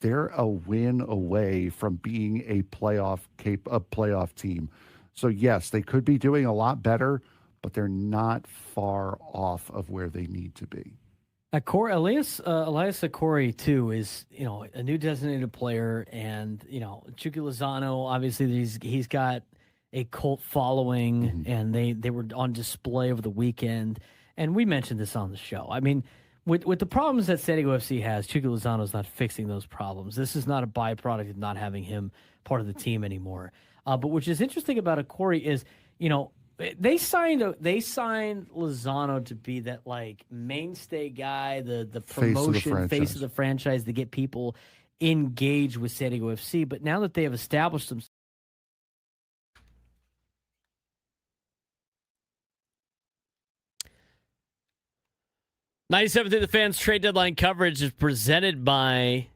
They're a win away from being a playoff team. So, yes, they could be doing a lot better, but they're not far off of where they need to be. Elias Achouri, too, is, a new designated player, and, Chucky Lozano, obviously he's got a cult following, and they were on display over the weekend, and we mentioned this on the show. I mean, with the problems that San Diego FC has, Chucky Lozano's not fixing those problems. This is not a byproduct of not having him part of the team anymore. But which is interesting about Achouri is, They signed Lozano to be that like mainstay guy, the promotion face of the franchise to get people engaged with San Diego FC. But now that they have established themselves. 97 through the Fans trade deadline coverage is presented by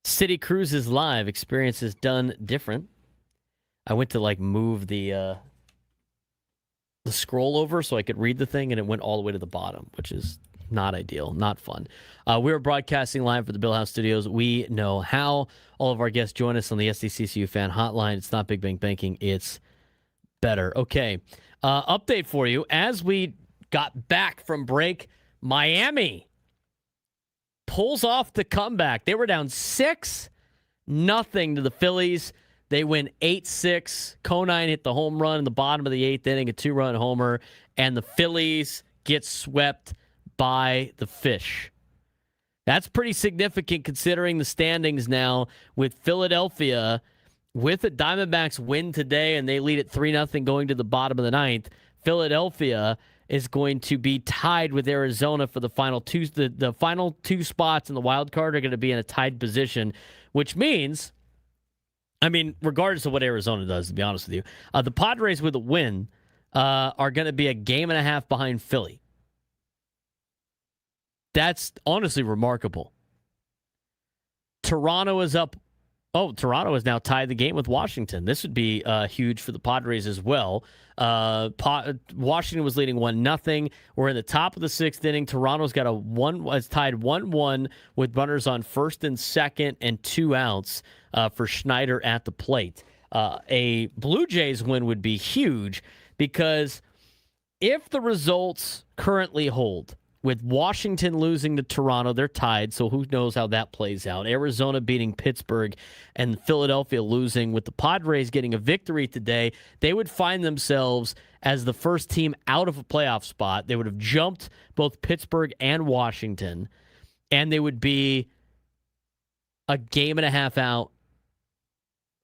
City Cruises Live. Experiences done different. I went to like move the scroll over so I could read the thing, and it went all the way to the bottom, which is not ideal, not fun. We're broadcasting live for the Bill House Studios. We know how. All of our guests join us on the SDCCU fan hotline. It's not Big Bang Banking. It's better. Okay. Update for you. As we got back from break, Miami pulls off the comeback. They were down 6-0 to the Phillies. They win 8-6. Conine hit the home run in the bottom of the 8th inning, a 2-run homer, and the Phillies get swept by the Fish. That's pretty significant considering the standings now with Philadelphia with a Diamondbacks win today, and they lead at 3-0 going to the bottom of the 9th. Philadelphia is going to be tied with Arizona for the final two. The final two spots in the wild card are going to be in a tied position, which means, I mean, regardless of what Arizona does, to be honest with you, the Padres with a win are going to be a game and a half behind Philly. That's honestly remarkable. Toronto is up. Oh, Toronto has now tied the game with Washington. This would be huge for the Padres as well. Washington was leading 1-0. We're in the top of the 6th inning. Toronto's got is tied 1-1 with runners on first and second and 2 outs for Schneider at the plate. A Blue Jays win would be huge because if the results currently hold, with Washington losing to Toronto, they're tied, so who knows how that plays out. Arizona beating Pittsburgh and Philadelphia losing. With the Padres getting a victory today, they would find themselves as the first team out of a playoff spot. They would have jumped both Pittsburgh and Washington, and they would be a game and a half out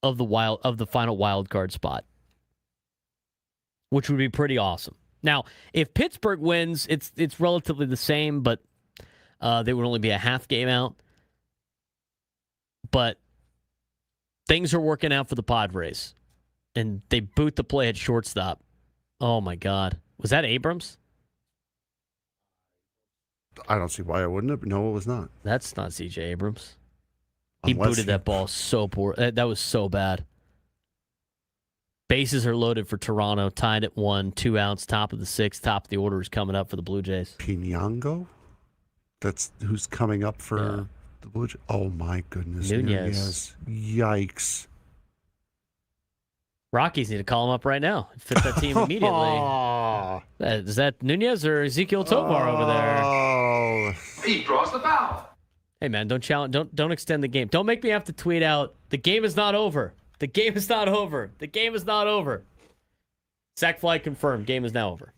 of the final wild card spot, which would be pretty awesome. Now, if Pittsburgh wins, it's relatively the same, but they would only be a half game out. But things are working out for the Padres, and they boot the play at shortstop. Oh, my God. Was that Abrams? I don't see why I wouldn't have. No, it was not. That's not C.J. Abrams. He booted that ball so poor. That was so bad. Bases are loaded for Toronto, tied at 1, 2 outs, top of the 6th, top of the order is coming up for the Blue Jays. Pinango? That's who's coming up for the Blue Jays. Oh, my goodness. Nunez. Yikes. Rockies need to call him up right now. Fit that team immediately. Is that Nunez or Ezekiel Tovar over there? Oh. He draws the foul. Hey, man, don't extend the game. Don't make me have to tweet out, the game is not over. The game is not over. The game is not over. Sack fly confirmed. Game is now over.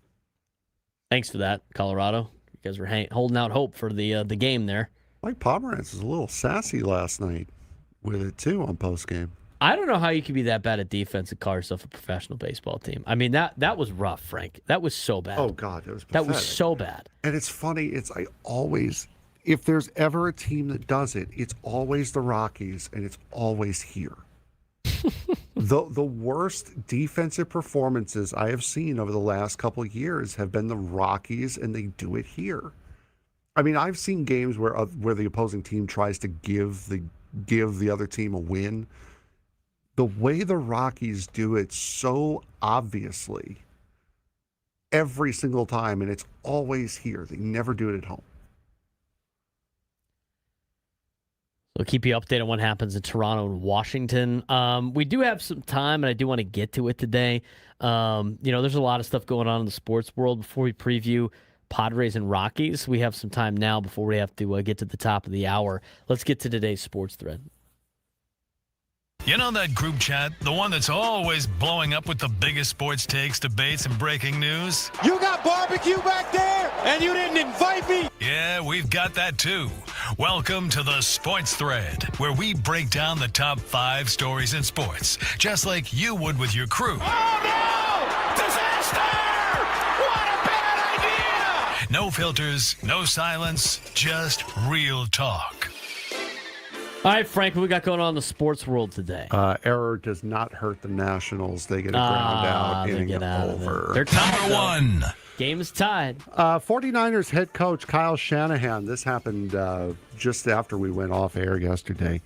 Thanks for that, Colorado. You guys were holding out hope for the game there. Mike Pomerantz was a little sassy last night with it, too, on postgame. I don't know how you could be that bad at defense and call yourself a professional baseball team. I mean, that was rough, Frank. That was so bad. Oh, God, it was pathetic. That was so bad. And it's funny. If there's ever a team that does it, it's always the Rockies, and it's always here. The worst defensive performances I have seen over the last couple of years have been the Rockies, and they do it here. I mean, I've seen games where the opposing team tries to give the other team a win. The way the Rockies do it so obviously every single time, and it's always here. They never do it at home. We'll keep you updated on what happens in Toronto and Washington. We do have some time, and I do want to get to it today. There's a lot of stuff going on in the sports world. Before we preview Padres and Rockies, we have some time now before we have to get to the top of the hour. Let's get to today's sports thread. You know that group chat? The one that's always blowing up with the biggest sports takes, debates, and breaking news? You got barbecue back there, and you didn't invite me? Yeah, we've got that too. Welcome to the Sports Thread, where we break down the top 5 stories in sports, just like you would with your crew. Oh, no! Disaster! What a bad idea! No filters, no silence, just real talk. All right, Frank, what we got going on in the sports world today? Error does not hurt the Nationals. They get a ground out, inning over. They're tied. Number 1. Game is tied. 49ers head coach Kyle Shanahan. This happened just after we went off air yesterday.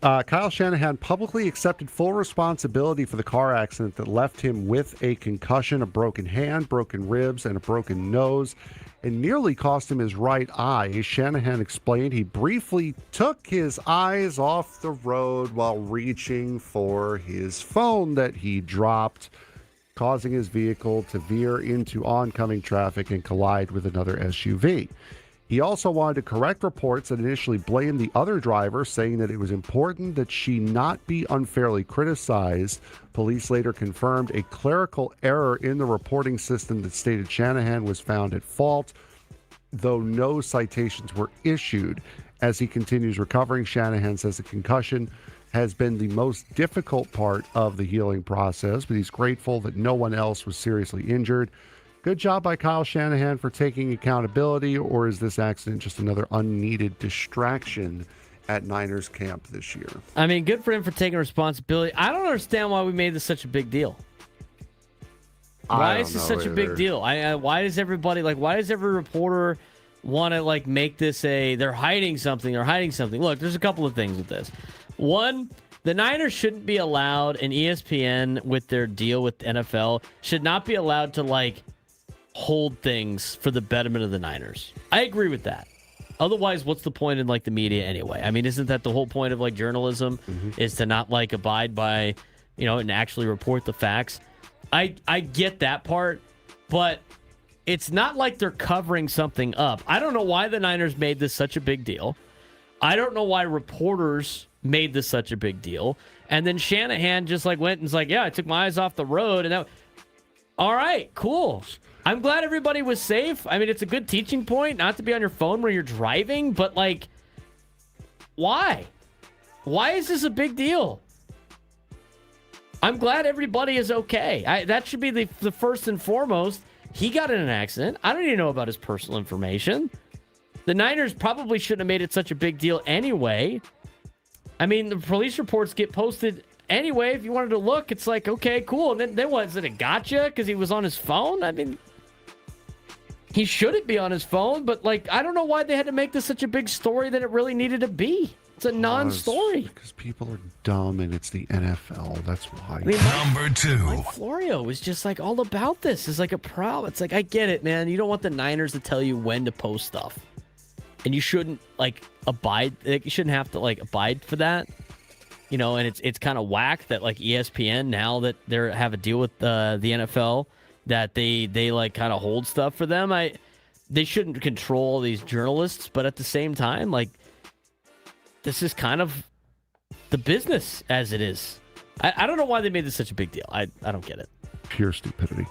Kyle Shanahan publicly accepted full responsibility for the car accident that left him with a concussion, a broken hand, broken ribs, and a broken nose, and nearly cost him his right eye. Shanahan explained he briefly took his eyes off the road while reaching for his phone that he dropped, causing his vehicle to veer into oncoming traffic and collide with another SUV. He also wanted to correct reports that initially blamed the other driver, saying that it was important that she not be unfairly criticized. Police later confirmed a clerical error in the reporting system that stated Shanahan was found at fault, though no citations were issued. As he continues recovering, Shanahan says the concussion has been the most difficult part of the healing process, but he's grateful that no one else was seriously injured. Good job by Kyle Shanahan for taking accountability, or is this accident just another unneeded distraction at Niners camp this year? I mean, good for him for taking responsibility. I don't understand why we made this such a big deal. Why is this such a big deal? Why does everybody, why does every reporter want to, make this they're hiding something, Look, there's a couple of things with this. One, the Niners shouldn't be allowed, and ESPN with their deal with NFL should not be allowed to, hold things for the betterment of the Niners. I agree with that. Otherwise, what's the point in, the media anyway? I mean, isn't that the whole point of, journalism is to not, abide by, and actually report the facts? I get that part, but it's not like they're covering something up. I don't know why the Niners made this such a big deal. I don't know why reporters made this such a big deal. And then Shanahan just went and was yeah, I took my eyes off the road. And all right, cool. I'm glad everybody was safe. I mean, it's a good teaching point not to be on your phone when you're driving, but why? Why is this a big deal? I'm glad everybody is okay. That should be the first and foremost. He got in an accident. I don't even know about his personal information. The Niners probably shouldn't have made it such a big deal anyway. I mean, the police reports get posted anyway. If you wanted to look, it's okay, cool. And then what? Is it a gotcha because he was on his phone? I mean, he shouldn't be on his phone, but I don't know why they had to make this such a big story that it really needed to be. It's a non-story. Because people are dumb and it's the NFL. That's why. I mean, Number 2. Mike Florio was just all about this. It's a problem. It's I get it, man. You don't want the Niners to tell you when to post stuff. And you shouldn't abide. You shouldn't have to abide for that. And it's kind of whack that ESPN, now that they have a deal with the NFL, that they kind of hold stuff for them. They shouldn't control these journalists, but at the same time, this is kind of the business as it is. I don't know why they made this such a big deal. I don't get it. Pure stupidity.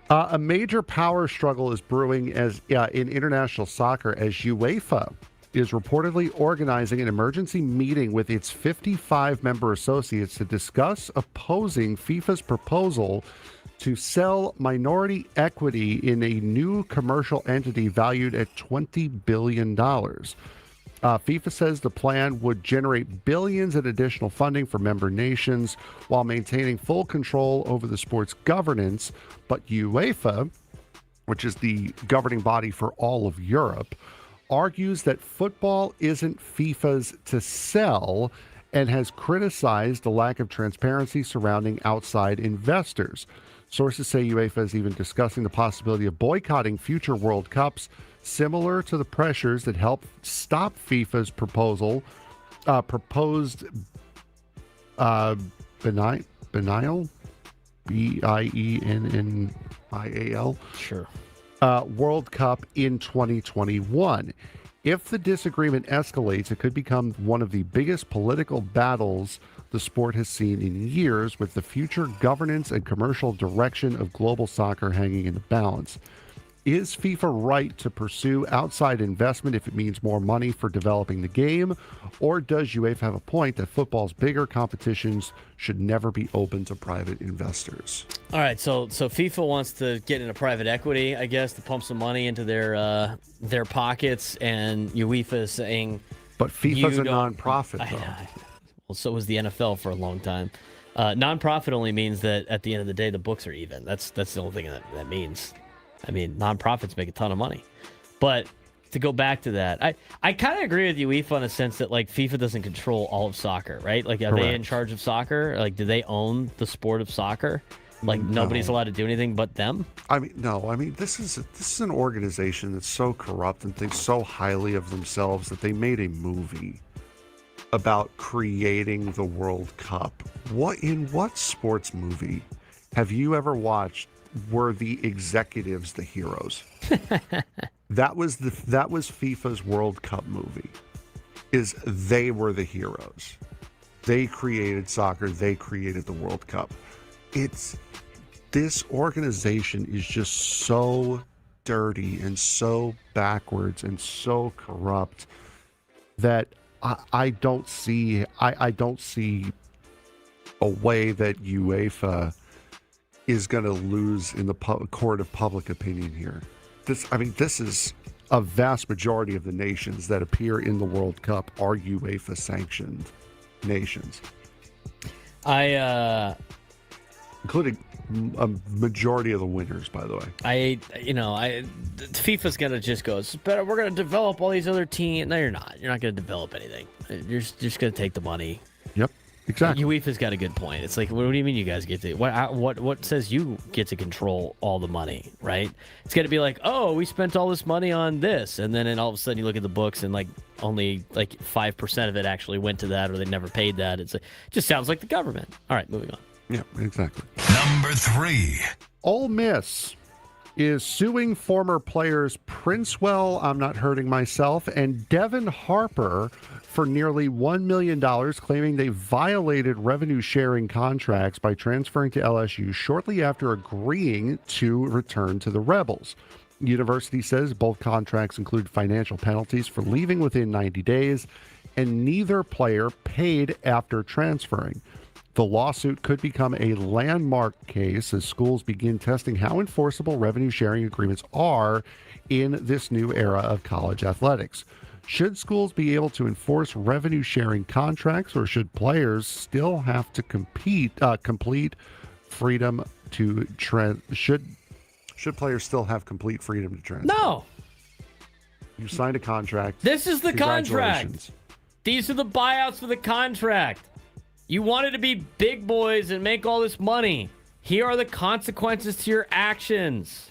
A major power struggle is brewing in international soccer as UEFA is reportedly organizing an emergency meeting with its 55 member associates to discuss opposing FIFA's proposal to sell minority equity in a new commercial entity valued at $20 billion. FIFA says the plan would generate billions in additional funding for member nations while maintaining full control over the sport's governance. But UEFA, which is the governing body for all of Europe, argues that football isn't FIFA's to sell and has criticized the lack of transparency surrounding outside investors. Sources say UEFA is even discussing the possibility of boycotting future World Cups, similar to the pressures that helped stop FIFA's proposed Biennial, Biennial, Sure. World Cup in 2021. If the disagreement escalates, it could become one of the biggest political battles the sport has seen in years, with the future governance and commercial direction of global soccer hanging in the balance. Is FIFA right to pursue outside investment if it means more money for developing the game? Or does UEFA have a point that football's bigger competitions should never be open to private investors? All right, so FIFA wants to get into private equity, I guess, to pump some money into their pockets, and UEFA is saying... But FIFA's a nonprofit, though. Well, so was the NFL for a long time. Nonprofit only means that at the end of the day, the books are even. That's the only thing that means. I mean, nonprofits make a ton of money. But to go back to that, I kind of agree with UEFA in a sense that, like, FIFA doesn't control all of soccer, right? Like, are they in charge of soccer? Like, do they own the sport of soccer? Like, nobody's allowed to do anything but them? I mean, no. I mean, this is an organization that's so corrupt and thinks so highly of themselves that they made a movie about creating the World Cup. In what sports movie have you ever watched were the executives the heroes? That was FIFA's World Cup movie. They were the heroes. They created soccer. They created the World Cup. This organization is just so dirty and so backwards and so corrupt that I don't see a way that UEFA is going to lose in the court of public opinion here. This is a vast majority of the nations that appear in the World Cup are UEFA sanctioned nations, including a majority of the winners, by the way. FIFA's gonna just go, it's better, we're gonna develop all these other teams. No, you're not. You're not gonna develop anything. You're just gonna take the money. Yep, exactly. UEFA's got a good point. It's like, what do you mean you guys get to? What says you get to control all the money, right? It's gonna be like, oh, we spent all this money on this, and then all of a sudden you look at the books and only 5% of it actually went to that, or they never paid that. It just sounds like the government. All right, moving on. Yeah, exactly. Number 3. Ole Miss is suing former players Princewell, I'm not hurting myself, and Devin Harper for nearly $1 million, claiming they violated revenue-sharing contracts by transferring to LSU shortly after agreeing to return to the Rebels. The university says both contracts include financial penalties for leaving within 90 days, and neither player paid after transferring. The lawsuit could become a landmark case as schools begin testing how enforceable revenue-sharing agreements are in this new era of college athletics. Should schools be able to enforce revenue-sharing contracts, or should players still have to complete freedom to Should players still have complete freedom to transfer? No. You signed a contract. This is the contract. Congratulations. These are the buyouts for the contract. You wanted to be big boys and make all this money. Here are the consequences to your actions.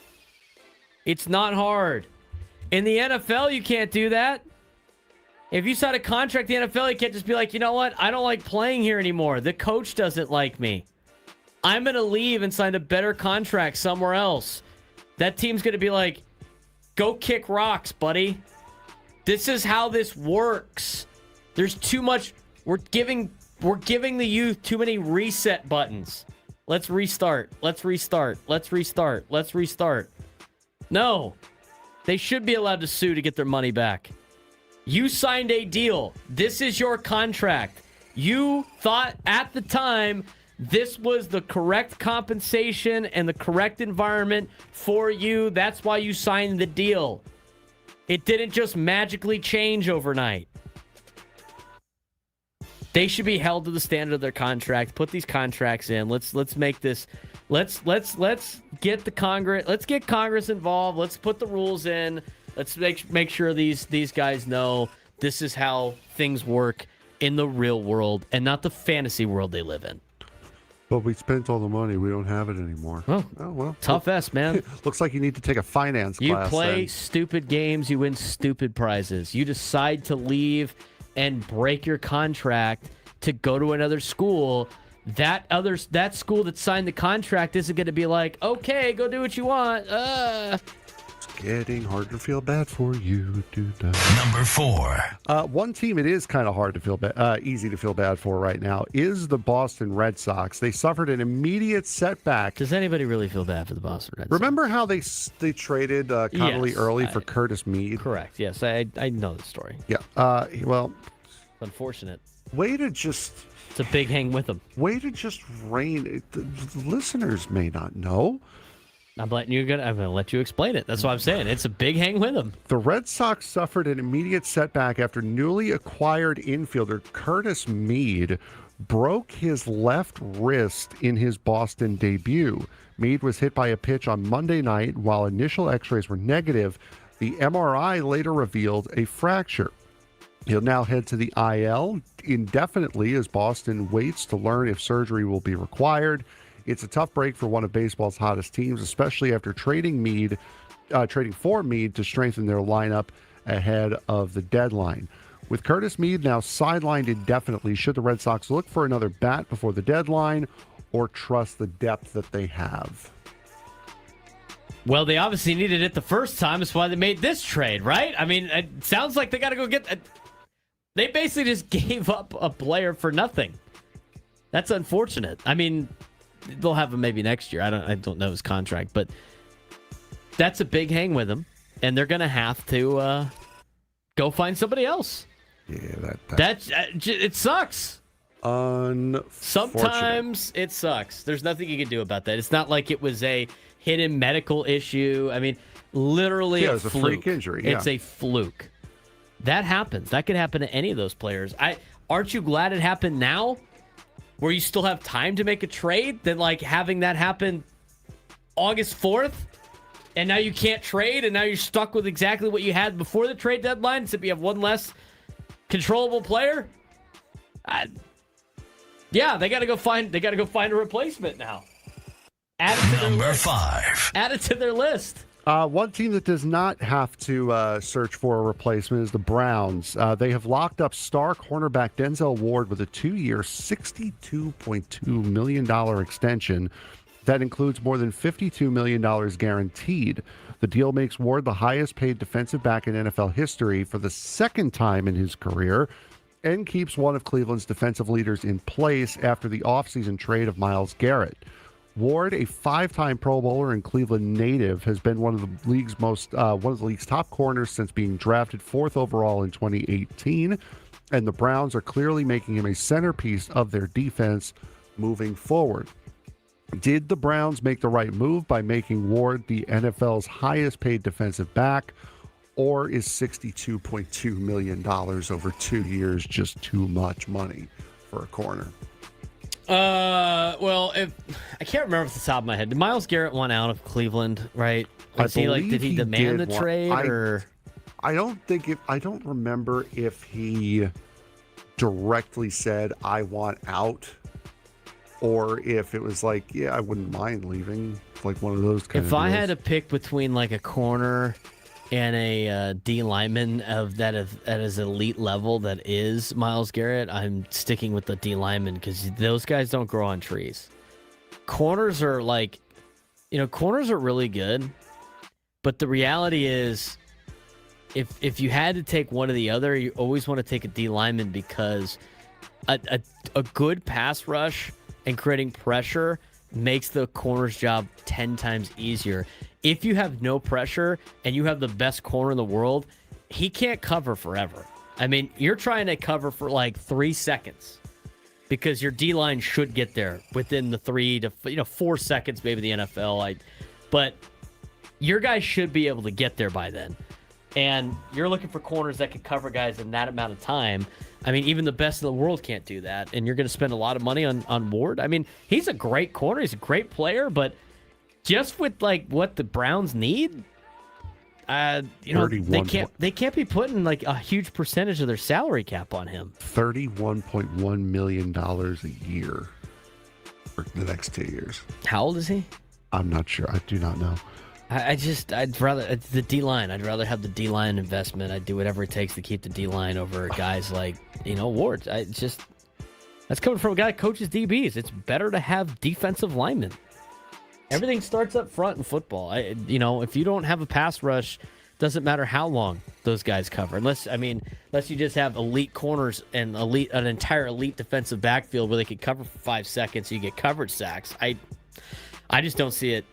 It's not hard. In the NFL, you can't do that. If you sign a contract in the NFL, you can't just be like, you know what? I don't like playing here anymore. The coach doesn't like me. I'm going to leave and sign a better contract somewhere else. That team's going to be like, go kick rocks, buddy. This is how this works. There's too much. We're giving the youth too many reset buttons. Let's restart. No. They should be allowed to sue to get their money back. You signed a deal. This is your contract. You thought at the time this was the correct compensation and the correct environment for you. That's why you signed the deal. It didn't just magically change overnight. They should be held to the standard of their contract. Put these contracts in. Let's make this. Let's get the Congress. Let's get Congress involved. Let's put the rules in. Let's make sure these guys know this is how things work in the real world and not the fantasy world they live in. But we spent all the money. We don't have it anymore. Well, tough S, man. Looks like you need to take a finance class. You play then. stupid games. You win stupid prizes. You decide to leave and break your contract to go to another school. That school that signed the contract isn't going to be like, okay, go do what you want. getting hard to feel bad for you. Number 4. One team it is kind of hard to feel easy to feel bad for right now is the Boston Red Sox. They suffered an immediate setback. Does anybody really feel bad for the Boston Red Sox? Remember how they traded Connolly early for Curtis Mead? Correct. Yes, I know the story. Yeah. Well, it's unfortunate. Way to just... It's a big hang with them. Way to just rain. The listeners may not know. I'm gonna let you explain it. That's what I'm saying. It's a big hang with them. The Red Sox suffered an immediate setback after newly acquired infielder Curtis Mead broke his left wrist in his Boston debut. Mead was hit by a pitch on Monday night. While initial x-rays were negative, the MRI later revealed a fracture. He'll now head to the IL indefinitely as Boston waits to learn if surgery will be required. It's a tough break for one of baseball's hottest teams, especially after trading for Mead to strengthen their lineup ahead of the deadline. With Curtis Mead now sidelined indefinitely, should the Red Sox look for another bat before the deadline or trust the depth that they have? Well, they obviously needed it the first time. That's why they made this trade, right? I mean, it sounds like they got to go get... They basically just gave up a player for nothing. That's unfortunate. I mean, they'll have him maybe next year. I don't know his contract, but that's a big hang with him, and they're going to have to go find somebody else. Yeah, it sucks. Sometimes it sucks. There's nothing you can do about that. It's not like it was a hidden medical issue. I mean, literally it was a freak injury. It's a fluke. That happens. That could happen to any of those players. Aren't you glad it happened now, where you still have time to make a trade, than like having that happen August 4th, and now you can't trade, and now you're stuck with exactly what you had before the trade deadline, except you have one less controllable player? Yeah, they got to go find a replacement now. Add it to Number 5. Add it to their list. One team that does not have to search for a replacement is the Browns. They have locked up star cornerback Denzel Ward with a 2-year, $62.2 million extension that includes more than $52 million guaranteed. The deal makes Ward the highest paid defensive back in NFL history for the second time in his career and keeps one of Cleveland's defensive leaders in place after the offseason trade of Myles Garrett. Ward, a 5-time Pro Bowler and Cleveland native, has been one of the league's top corners since being drafted 4th overall in 2018, and the Browns are clearly making him a centerpiece of their defense moving forward. Did the Browns make the right move by making Ward the NFL's highest paid defensive back, or is $62.2 million over 2 years just too much money for a corner? Well, I can't remember off the top of my head. Did Myles Garrett want out of Cleveland, right? Did he demand the trade or? I don't remember if he directly said, I want out, or if it was like, yeah, I wouldn't mind leaving, like one of those kind of If I deals. had to pick between like a corner and a D lineman that is elite level that is Myles Garrett, I'm sticking with the D lineman because those guys don't grow on trees. Corners are corners are really good, but the reality is, if you had to take one or the other, you always want to take a D lineman because a good pass rush and creating pressure makes the corner's job 10 times easier. If you have no pressure and you have the best corner in the world, he can't cover forever. I mean, you're trying to cover for like 3 seconds because your D-line should get there within the 3 to 4 seconds, maybe the NFL. But your guys should be able to get there by then. And you're looking for corners that can cover guys in that amount of time. I mean, even the best in the world can't do that. And you're going to spend a lot of money on Ward. I mean, he's a great corner. He's a great player, but just with like what the Browns need, they can't be putting like a huge percentage of their salary cap on him. $31.1 million a year for the next 2 years. How old is he? I'm not sure. I do not know. I'd rather the D-line. I'd rather have the D-line investment. I'd do whatever it takes to keep the D-line over guys like, Ward. That's coming from a guy that coaches DBs. It's better to have defensive linemen. Everything starts up front in football. If you don't have a pass rush, doesn't matter how long those guys cover. Unless you just have elite corners and an entire elite defensive backfield where they could cover for 5 seconds, so you get coverage sacks. I just don't see it.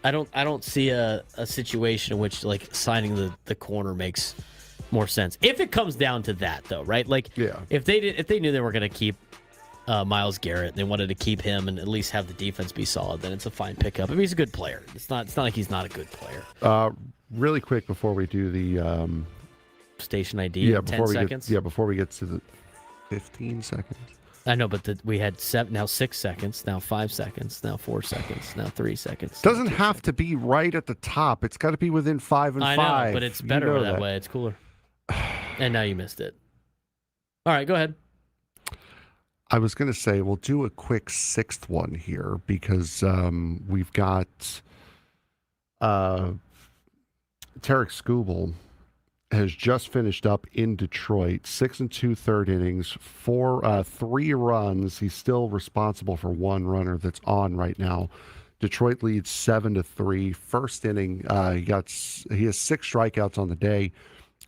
I don't see a situation in which like signing the corner makes more sense. If it comes down to that, though, right? Like, if they knew they were going to keep Myles Garrett, they wanted to keep him and at least have the defense be solid, then it's a fine pickup. I mean, he's a good player. It's not like he's not a good player. Really quick before we do the station ID, 10 seconds. Before we get to the 15 seconds. I know, but we had 6 seconds, now 5 seconds, now 4 seconds, now 3 seconds. Doesn't have to be right at the top. It's got to be within 5 and 5. I know, but it's better that way. It's cooler. And now you missed it. All right, go ahead. I was going to say we'll do a quick sixth one here because we've got Tarek Skubal has just finished up in Detroit, 6 2/3 innings, 3 runs. He's still responsible for one runner that's on right now. Detroit leads 7-3. First inning, he has 6 strikeouts on the day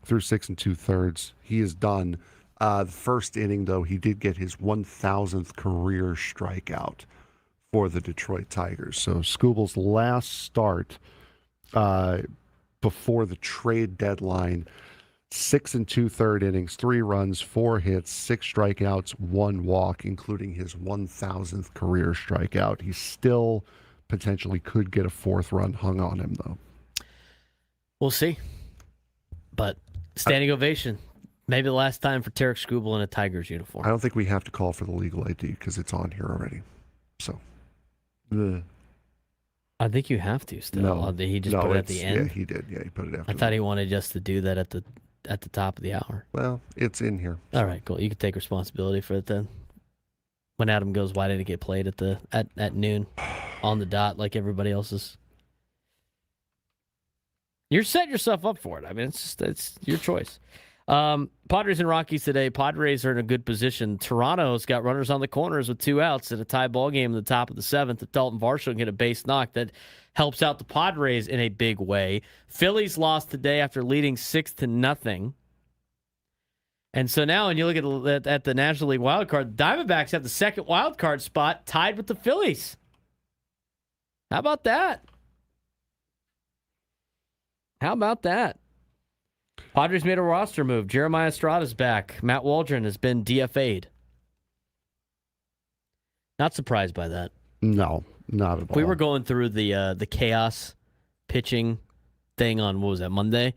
through 6 2/3. He is done. The first inning, though, he did get his 1,000th career strikeout for the Detroit Tigers. So Skubal's last start before the trade deadline, 6 2/3 innings, 3 runs, 4 hits, 6 strikeouts, 1 walk, including his 1,000th career strikeout. He still potentially could get a 4th run hung on him, though. We'll see. But standing ovation. Maybe the last time for Tarek Skubal in a Tigers uniform. I don't think we have to call for the legal ID because it's on here already. So, I think you have to still. No, Did he just put it at the end? Yeah, he did. Yeah, he put it after. I thought he wanted us to do that at the top of the hour. Well, it's in here. All right, cool. You can take responsibility for it then. When Adam goes, why didn't it get played at noon on the dot like everybody else's? You're setting yourself up for it. I mean, it's your choice. Padres and Rockies today. Padres are in a good position. Toronto's got runners on the corners with 2 outs at a tie ball game in the top of the 7th. If Dalton Varsho can get a base knock, that helps out the Padres in a big way. Phillies lost today after leading 6-0. And so now when you look at the National League wild card, the Diamondbacks have the 2nd wild card spot tied with the Phillies. How about that? Padres made a roster move. Jeremiah Estrada's back. Matt Waldron has been DFA'd. Not surprised by that. No, not at all. We were going through the chaos pitching thing on, what was that, Monday?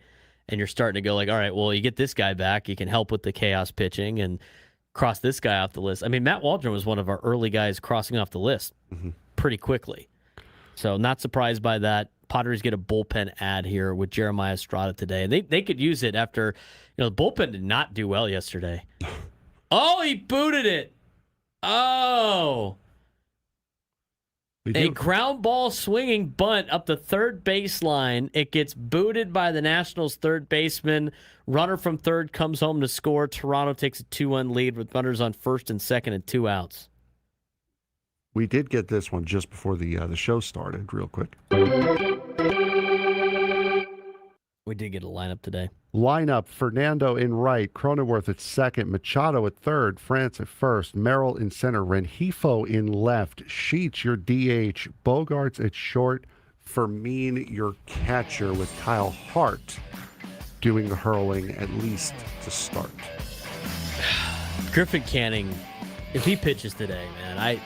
And you're starting to go like, all right, well, you get this guy back. You can help with the chaos pitching and cross this guy off the list. I mean, Matt Waldron was one of our early guys crossing off the list pretty quickly. So not surprised by that. Padres get a bullpen ad here with Jeremiah Estrada today. And they could use it after, the bullpen did not do well yesterday. Oh, he booted it. Oh. A ground ball swinging bunt up the third baseline. It gets booted by the Nationals' third baseman. Runner from third comes home to score. Toronto takes a 2-1 lead with runners on first and second and 2 outs. We did get this one just before the show started, real quick. We did get a lineup today. Lineup: Fernando in right, Cronenworth at second, Machado at third, France at first, Merrill in center, Rengifo in left, Sheets your DH, Bogaerts at short, Fermin your catcher, with Kyle Hart doing the hurling at least to start. Griffin Canning, if he pitches today, man,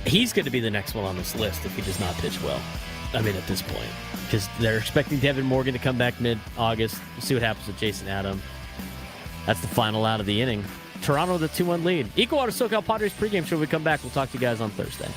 he's going to be the next one on this list if he does not pitch well. I mean, at this point. Because they're expecting Devin Morgan to come back mid-August. We'll see what happens with Jason Adam. That's the final out of the inning. Toronto with a 2-1 lead. Equal Water SoCal Padres pregame show. When we come back, we'll talk to you guys on Thursday.